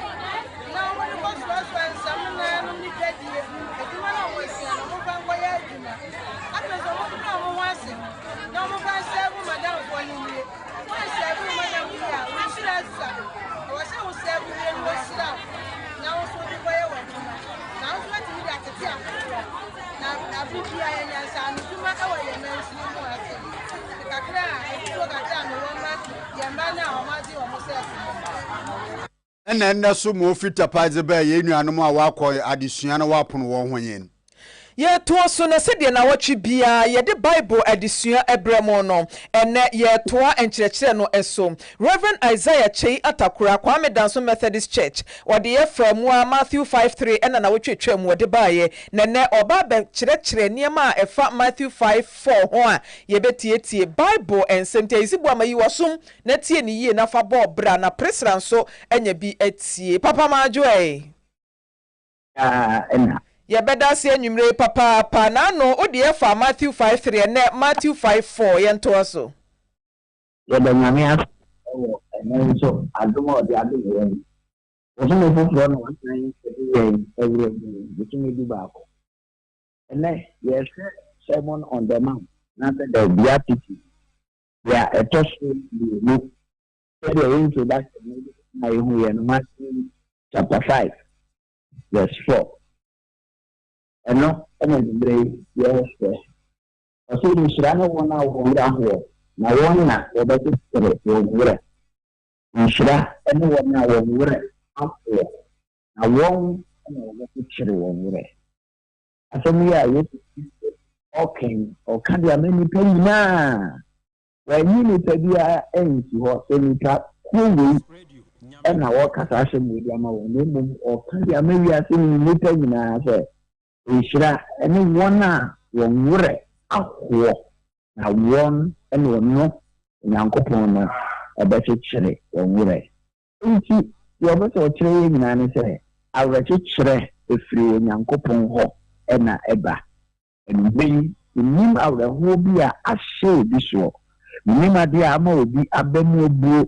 na ɔmo de kɔ soasoa nsɛm na ɛno ne dwadie adwuma na ɔmo asia no ɔmo fa nkɔyɛ adwuma afei sɛ ɔmo de ɔmo ho ase na ɔmo fa nsɛɛbo madamfoɔ no wie wɔn nsɛɛbo madam wie a wɔhyira asa ɔwɔ sɛ wo sɛɛbo wie no wɔhyira na wo so de kɔyɛ wɔ adwuma na wo so atumi de atete afoforɔ na abibia yɛ nyansa no dwuma ɛwɔ yɛ mansi no mu ase kakra a ɛtuo kakra a mewɔ ma yɛ mma no a ɔmo agye ɔmo sɛɛfo ɛnɛ so mo fita paadze bɛ yɛ nuanom a wakɔ adesua no wapono wɔn ho yen yɛtoa so na sɛdeɛ na wɔtwe bia yɛde bible adesua ɛbrɛ no ɛnɛ yɛtoa nkyerɛkyerɛ no ɛso Reverend Isaiah Chei Atakura Kwame Danso Methodist Church wɔde yɛfra mu a Matthew 5:3 ɛna na wɔtwetwa mu wɔde baayɛ na nɛ ɔba bɛkyerɛkyerɛ nneɛma a ɛfa Matthew 5:4 ho a yɛbɛtietie bible nsɛm te isibu ama yi wɔsom na tie ne yie na fa bɔ bra na presra nso anya bi atie papa maajo ɛna yɛbɛda se anwumre papa na no odi ɛfa Matthew 5:3 ne Matthew 5:4 yɛntoa so yɛda nyame ase ɛwɔ ɛnɛ nso adom a ɔde adom yɛn wɔsom foforɔ no wasan ɛde yɛn ɛwerɛ mu bɛtumi du baako ɛnɛ yɛhwɛ sermon on the mount na sɛ the beatitude yɛ ɛtɔ so mmienu sɛdeɛ ɛyɛ introduction na yɛhu yɛ no Matthew chapter 5 verse 4 ɛno ɛna bebree yɛhwɛ ɔsɛ nhyira ne wɔn a wɔn werɛ ahoɔ na wɔn na wɔbɛtetere wɔn werɛ nhyira ne wɔn a wɔn werɛ ahoɔ na wɔn na wɔbɛtetere wɔn werɛ asɛm yi a Yesu Kristo ɔka de ama nnipa nyinaa wɔanyi nnipa biara ansi hɔ sɛ nnipa kuowei ɛna wɔkasa ahyɛ mu de ama wɔn na mmom ɔka de ama wiase nnipa nyinaa sɛ nhyira ne wɔn a wɔn werɛ ahoɔ na wɔn ne ɔno Nyankopɔn no ɛbɛkyekyere wɔn werɛ nti deɛ ɔbɛsɛ ɔkyerɛ yɛn nyinaa ne sɛ awerɛkyekyerɛ ɛfiri Onyankopɔn hɔ ɛna ɛba ɛnumɛ yi nnim awerɛhoɔ bi a ahyɛ obi soɔ nnim adeɛ a ama obi aba mu abuo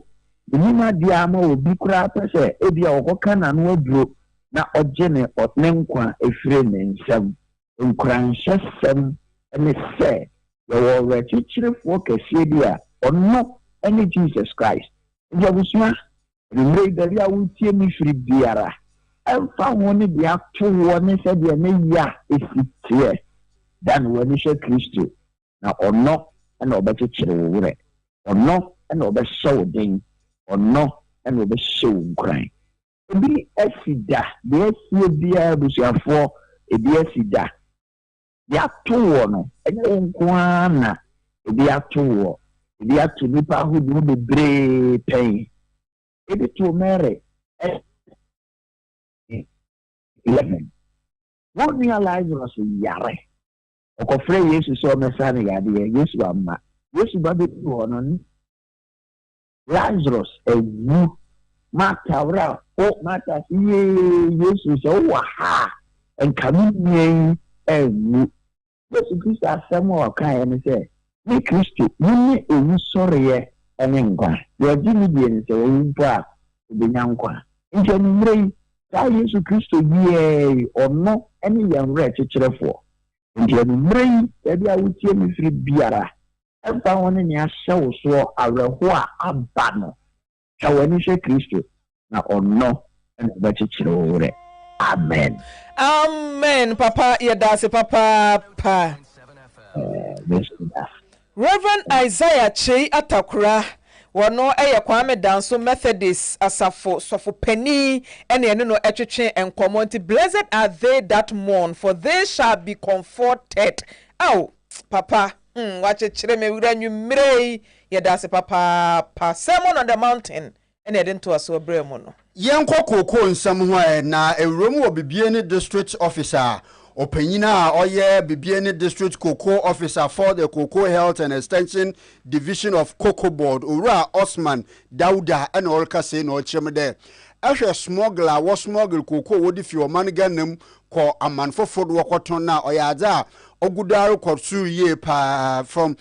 nnim adeɛ a ama obi koraa pɛ sɛ ebi a ɔkɔka n'ano aduro na ɔgye ne nkwa efire ne nsam nkuranhyɛsɛm ne sɛ yɛwɔ awerɛkyekyerefoɔ kɛseɛ bi a ɔno ne Jesus Christ nti abusua mmere dabi a wotie mi firi biara ɛmfa ho ne de ato wɔ ne sɛdeɛ ne yia esi teɛ dan wɔne hwɛ Kristo na ɔno na ɔbɛkyekyere wo werɛ ɔno na ɔbɛhyɛ wo den ɔno na ɔbɛhyɛ wo nkuran ebi asi da deɛ asie biara busuafoɔ ebi asi da deɛ ato wɔ no ɛnyɛ wo nko ara na ebi ato wɔ ebi ato nipa ahodoɔ bebree pɛn ebi to mɛrɛ 11 wɔn nua Lazarus yare ɔkɔfrɛ Yesu sɛ ɔmɛsa ne yadeɛ Yesu amma Yesu ba bɛdu hɔ no Lazarus awu Martha wra Martha Yesu sɛ wowɔ ha nka me nua awu Yesu Kristo asɛm a ɔkaeɛ ne sɛ ne Kristo ne ewu sɔreɛ ne nkwa deɛ ɔgye ne deɛ ne sɛ ɔwu mpo a ɔbɛnya nkwa nti anwummerɛ yi saa Yesu Kristo yie ɔno ne yɛn werɛ kyekyerefoɔ nti anwummerɛ yi baabi a wotie me firi biara ɛmfa ho ne nea ahyɛ wo soɔ awerɛho a aba no hwɛ w'ani hwɛ Kristo na ɔno na ɔbɛkyekyere wo werɛ amen papa yɛda ase papaapa Reverend Isaiah Chei Atakura wɔno ɛyɛ Kwame Danso Methodist asafo sɔfo pani ɛne ɛne no ɛtwetwe nkɔmmɔ nti blessed are they that mourn for they shall be comforted papa wakyekyere me wura nwummerɛ yɛda ase papaapa sermon on the mountain ɛne ɛde ntoa so brɛ mu no yɛnkɔ kookoo nsɛm ho na ewuram wɔ Bibiani district officer opanyina oye Bibiani district cocoa officer for the Cocoa Health and Extension Division of Cocoa Board Ura Osman Dauda and all kase no chemede ehwe smuggler wo smuggle koko wo di fi o man Ghana ko amanfofo do koton na oyaza ogudaro korsu ye pa from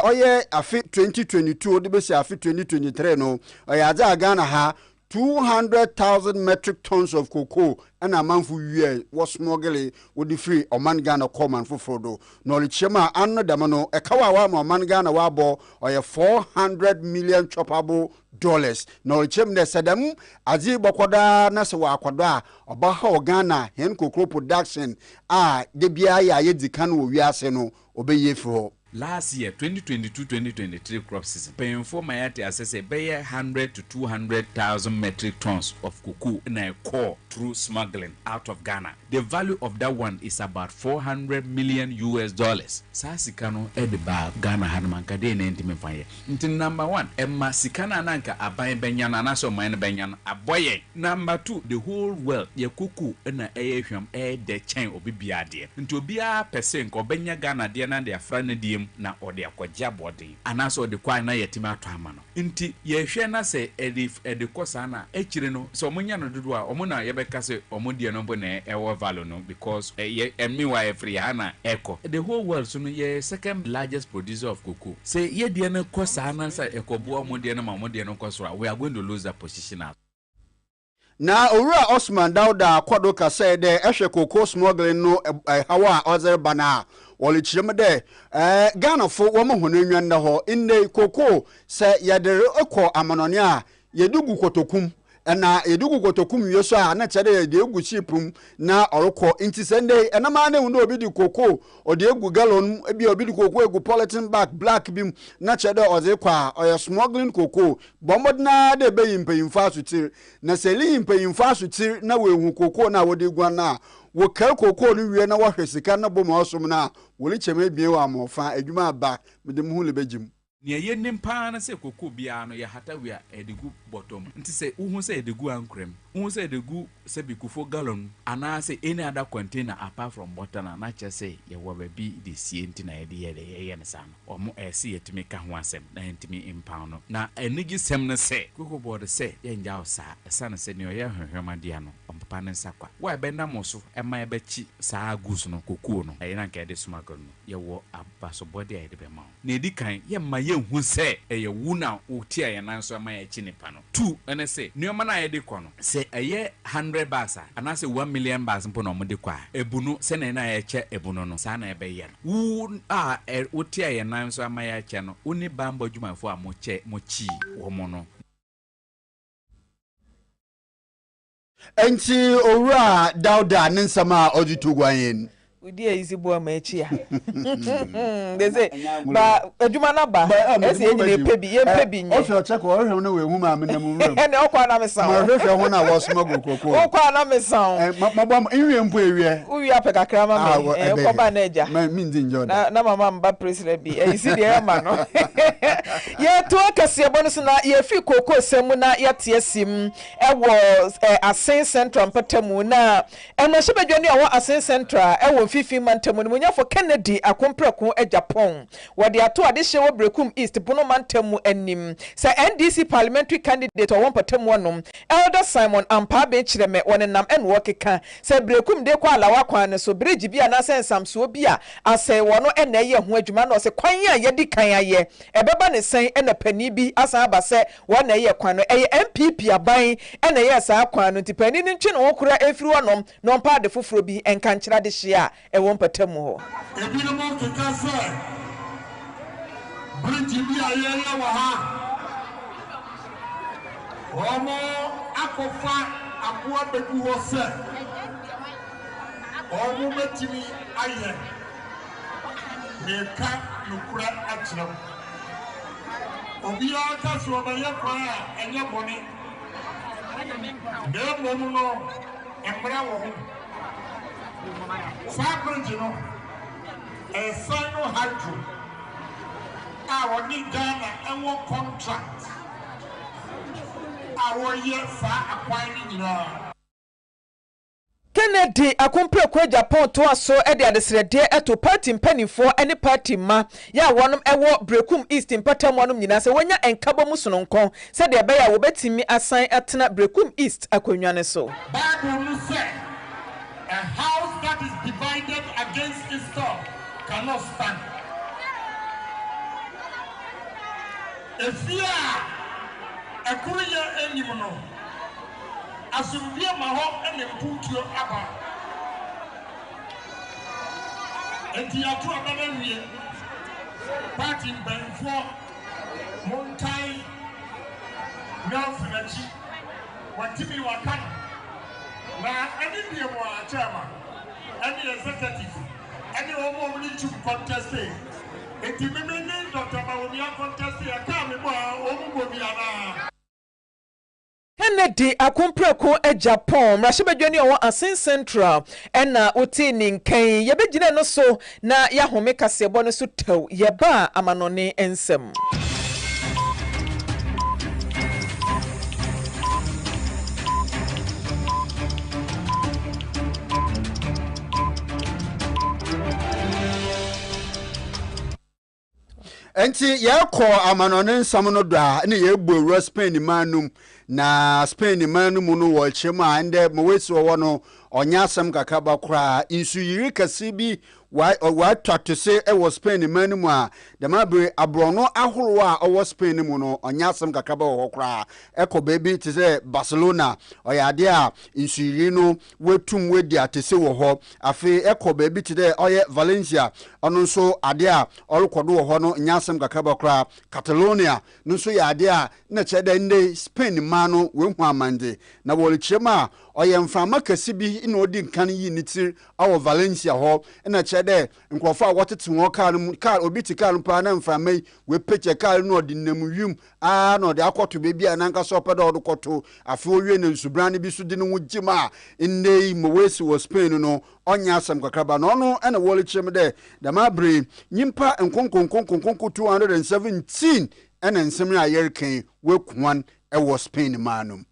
oye afi 2022 odi be si afi 2023 no oyaza Ghana ha 200,000 metric tons of cocoa and a month for year was smuggling with the free or man Ghana common for Frodo. Knowledge Shema Anno Damano, a Kawawa man Ghana wabo or a $400 million choppable dollars. Knowledge Shem de Sadam, Azi Bokoda Nasawa Kwada, or Baha Ghana, Hen cocoa production, the Bia Yedikanu Yaseno, obey for. Last year, 2022-2023 crop season, paying for Mayati assess a 100 to 200,000 metric tons of cocoa in a core through smuggling out of Ghana. The value of that one is about $400 million. Sasikano Ediba Ghana Hanmanka de Nentimefaye. Until number one, Emma Sikana Nanka Abai Benyan and Aso Mine Benyan Aboye. Number two, the whole world, ye cuckoo in a AFM de chain or Bibiadi. Into Bia Percent or Benya Ghana Diana de Afrana Diem. Na ode akwaja body anaso ode kwa na yetima atama no nti ye hwe na se ede kosa na echire no so omunya no dodo a omuna ye beka se omudie no bo na ewo value no because me wa free hana eco the whole world so no ye second largest producer of cocoa say ye die na kosa na say ekobo omudie no ma omudie no koso we are going to lose that position now. Na Owura Osman Dauda kwado KaseƐ de ehwe cocoa smuggling no hawa ozer bana wole chiremde Ghana fo wo mo hono nwanna ho inne cocoa se yedere ekọ amanone a yedugu kotokum na yedugu kotokum yeso a na chede ye egu chipum na orokọ inti sende enama na wu obi di cocoa ode egu gallon ebi obi di cocoa egu polythene bag black bim na chede oze kwa oya smuggling cocoa bomodna de be yimpayimfa sutir na seli yimpayimfa sutir na we hu cocoa na wode gwa na wo kar cocoa no wie na wo hwesika na bom osom na woli cheme bie wa amofa adwuma ba mede mu hu lebejim Near ye nimpa na se koko bia no ya hata we edigu bottom nti se uhu se edigu ankrem uhu se edigu se bikufo gallon ana se any other container apart from bottom na che se ye wo ba bi de sie nti na ye ne sam omo ese yetimi ka ho asem na yentimi impound no na enigi sem ne se koko board se ye nja osa esa na se ne ye hwehwema dia no papa ne sakwa wa be na moso e ma ye ba chi saa gus no koko no e na nka de smagon no ye wo abaso body e de be ma na edikan ye ma hu se eye wuna utia ye nanso ama ye chinipa no 2 ene se nuoma na ye de kono se eye 100 basa ana se 1 million basa mpo no mo de kwa ebunu se na ye che ebunu no sa na ye be ye wu utia ye nanso ama ye che no uni bamba dwumafo a mo chi wo mo no Enti Owura Dauda ninsama oditugwayen Udi easy boy mechia. They say ba adwuma na ba ese enye pebi nye. O check o hwe na we hu ma me na mu rum. Ene okwa na mesan. Ma hwe ho na wo smogo koko. Okwa na mesan. Mabam enwie mpo ewie. Uwi apeka krama me. Okwa ba na eja. Me ndi njoda. Na mama mba president bi. Isi de ma no. Ye to KaseƐ bonus na ye fi koko semu na ye tie sim ewo Asen Central mpatamu na eno shebedwani awo Asen Central ewo fifi mantamu ni munyafo Kennedy akompreko e Japan wode ato ade hye wo Brekum East bono mantamu anim se NDC parliamentary candidate won patamu wonom Elder Simon Ampa be chireme wonenam enwo keka se Brekum de kwa alawa kwan ne so bridge bia na sensamso bia ase wono ena ye ho adwuma na se kwan ya yedi kan aye ebeba ne sen ena pani bi asa aba se wona ye kwan no eye MPP aban ena ye sa kwan no tipani ni ntwe no kura efiri wonom no mpa de foforo bi enka nkyira de hye e won patamu ho ebi no mo keka se bridge bi aye ya wa ha omo akofa aboa bedu ho se omo metimi aye neka nukura akyerem obi aka so ba ye kwa enye boni de bomu no embra wo ho Sabridge no Sino Hydro our need Ghana and one contract our year for acquiring Kennedy akompre kwa Japan to aso e de adesrede eto party mpanifo ene party ma ya wonom ewo Brekum East mpatam wonom nyina se wonya enkabo musononkon se de be ya wo betimi asan atena Brekum East akwanwa ne so. Bible say a house that is divided against itself cannot stand. If you are a courier anymore, asumvie maho ene mpuntuo aba enti atu abana wie party mbanfo montai nyafinachi watimi wakan na eni bie mo chairman eni executive eni omo mni chu contest enti memene Dr. Bawumia contest ya ka me bo omo bi ana Kennedy akompreko e Japan mrashibedwani owo Asin Central ena uti ninkan yebegine no so na yahome kasebo no so taw yeba amanone ensem. Enti yakọ amanone nsam no do a ne yegbo Spain manum na Spain manum no wo chema ande mowesi wo no onya asem kakaba kra insu yiri kase bi wa twatto se e wo Spain manum a de mabre abrono ahoro a owo Spain mu no onya asem kakaba wo kra ekoba bi te se Barcelona oyade a insu yiri no wetum wedi atese wo ho afi ekoba bi te de oye Valencia ono nso ade a olukodo wo ho no nya asem kakaba kra Catalonia no nso ya ade a na chede nde Spain mano we hu amande na wo chema oye mframa kase bi ina odi nkan yi nitir awo Valencia ho na chede nkrofo a wotete ho car obi ti car pa na mframa we peche car no odi namwim a na odi akoto bebi a nanka so peda odi koto afi owie na nsubrane bi so di no wugima inde mowesi wo Spain no onya asem kakraba no no na wo chem de mabre nyimpa nkonkonkonkonkonko 217 ena nsem ya yerken we kwan e wo Spain manum.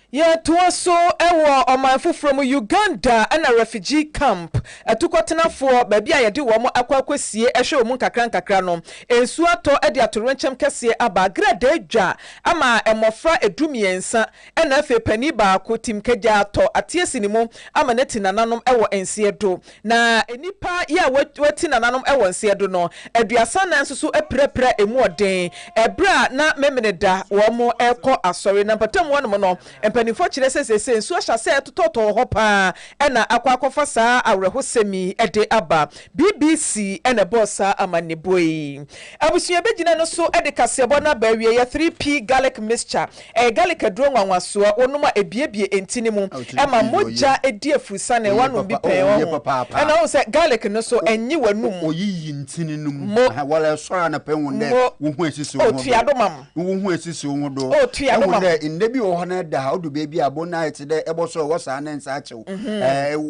Yeah, tuaso ewo omanfo from Uganda and a refugee camp. Atukotena for baby a yede wo mo akwakwsie ehwe omu nkakra no. Ensu ato e de atorenchem kese aba grade adwa ama emofra edumiensa e na afe pani ba ko timkagya ato atiesi ni mu ama neti nananom ewo ensiedo. Na enipa ya wati nananom ewo ensiedo no. Aduasa na nsusu eprepre emu oden. Ebra na memeneda wo mo ekọ asori na patam wono no. Penifo chire sese nsu ahase tototo hopa ena akwakofa saa awreho semi ede aba BBC ena bossa amaneboi abusuya begina no so ede kasebo na bawie ya 3p garlic mixture garlic adro nwanwaso onuma ebiebie entini mu ema moja edi afusa na wanu bi pe wo ena wo se garlic no so enyi wanum oyiyi ntini num wala so na pe wonde wo hu asisi wo otuadomam wo hu asisi wo do otuadomam ndebi wo hona da odu bebi abona ite ebo so wo sa na nsa achew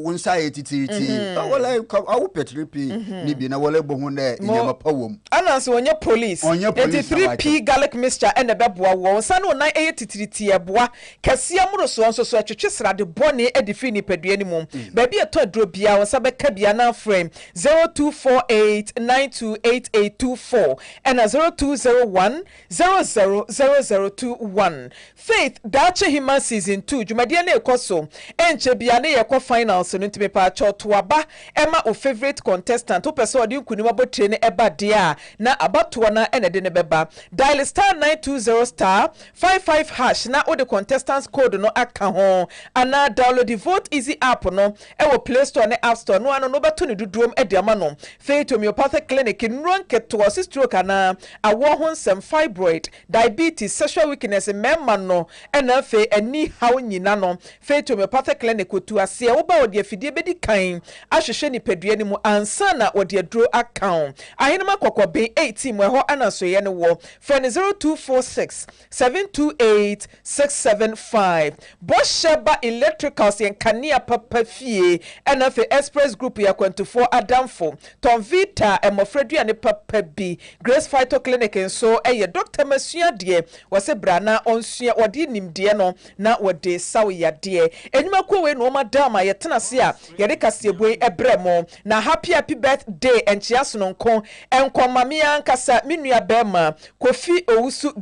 wo nsa etititi wala awu petripi ni bi na wala bohu na nyama pawom ananse wonye police 3p garlic mixture ene beboa wo nsa na onan eyetitiriti eboa kase amuro so nso so atwetwe srade bone edifi ni padua ni mum baby eto adro bia wo nsa beka bia na frame 0248928824 and 0201000021 Faith dache hima season 2 jumadia na ekoso enche bia na yekọ finals no ntime pa choto aba ema o favorite contestant o person odi nkunima botre ne eba dia na abato na ene de ne beba dial *920*55# na o de contestants code no aka ho ana download the vote easy app no e wo Play Store ne App Store no ano no beto ne duduom e de ama no Faith Homeopathic Clinic nronke to stroke na awo ho nsem fibroid diabetes sexual weakness memma no ena fe ani hawo nyina no Faith Homeopathic Clinic otu ase wo ba odi afidie bedi kan ahwehwe ni padua ni mu ansa na odi adro account ahenema kokobe 18 mu ho anasoye ne wo phone 0246-728-675 Bosheba Electricals yen kania papa fie ena fe Express Group ya 24 Adamfo Tonvita emofredua ne papa bi Grace Phyto Clinic nso eye Dr. Masua de wase brana onsua odi nimde no na na wode saw yade enuma ko we no madama yetena se a yede kaseboi ebremo na happy birthday enchiaso no nko enkomame ankasa menua bema Kofi Owusu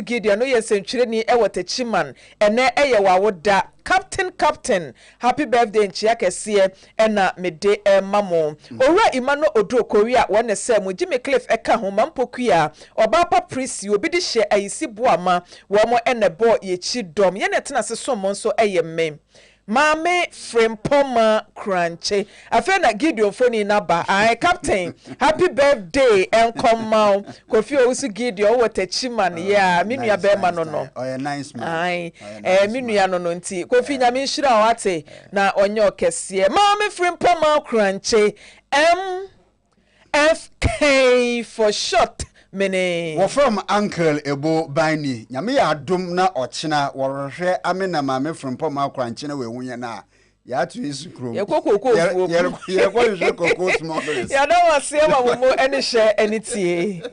Gideon no yesentwireni ewotachiman ene eye wawoda Captain, happy birthday nchia kese ena mede mamo. Ora imano odro Korea wane se mu Jimmy Cliff eka ho mampokua obapa prisi obi di hye ayisi boama wo mo ene bo ye chi dom ye netena se so mo nso eye me Maame Frimpomaa Korankye afena Gideon phone naba ai captain happy birthday enkomma Kofi Owusu Gideon wotachiman ya minua be ma no oh nice man ai minua no nti Kofi nyame nhira wate na onye okese Maame Frimpomaa Korankye MFK for short mene wo from uncle ebo bani nyame ya adom na ochina worhwe amena Maame Frimpomaa Korankye na wehunye na ya tu isu krom ye kokoko ye ko hwe kokoko small ya na wase ma mo ene hye ene tie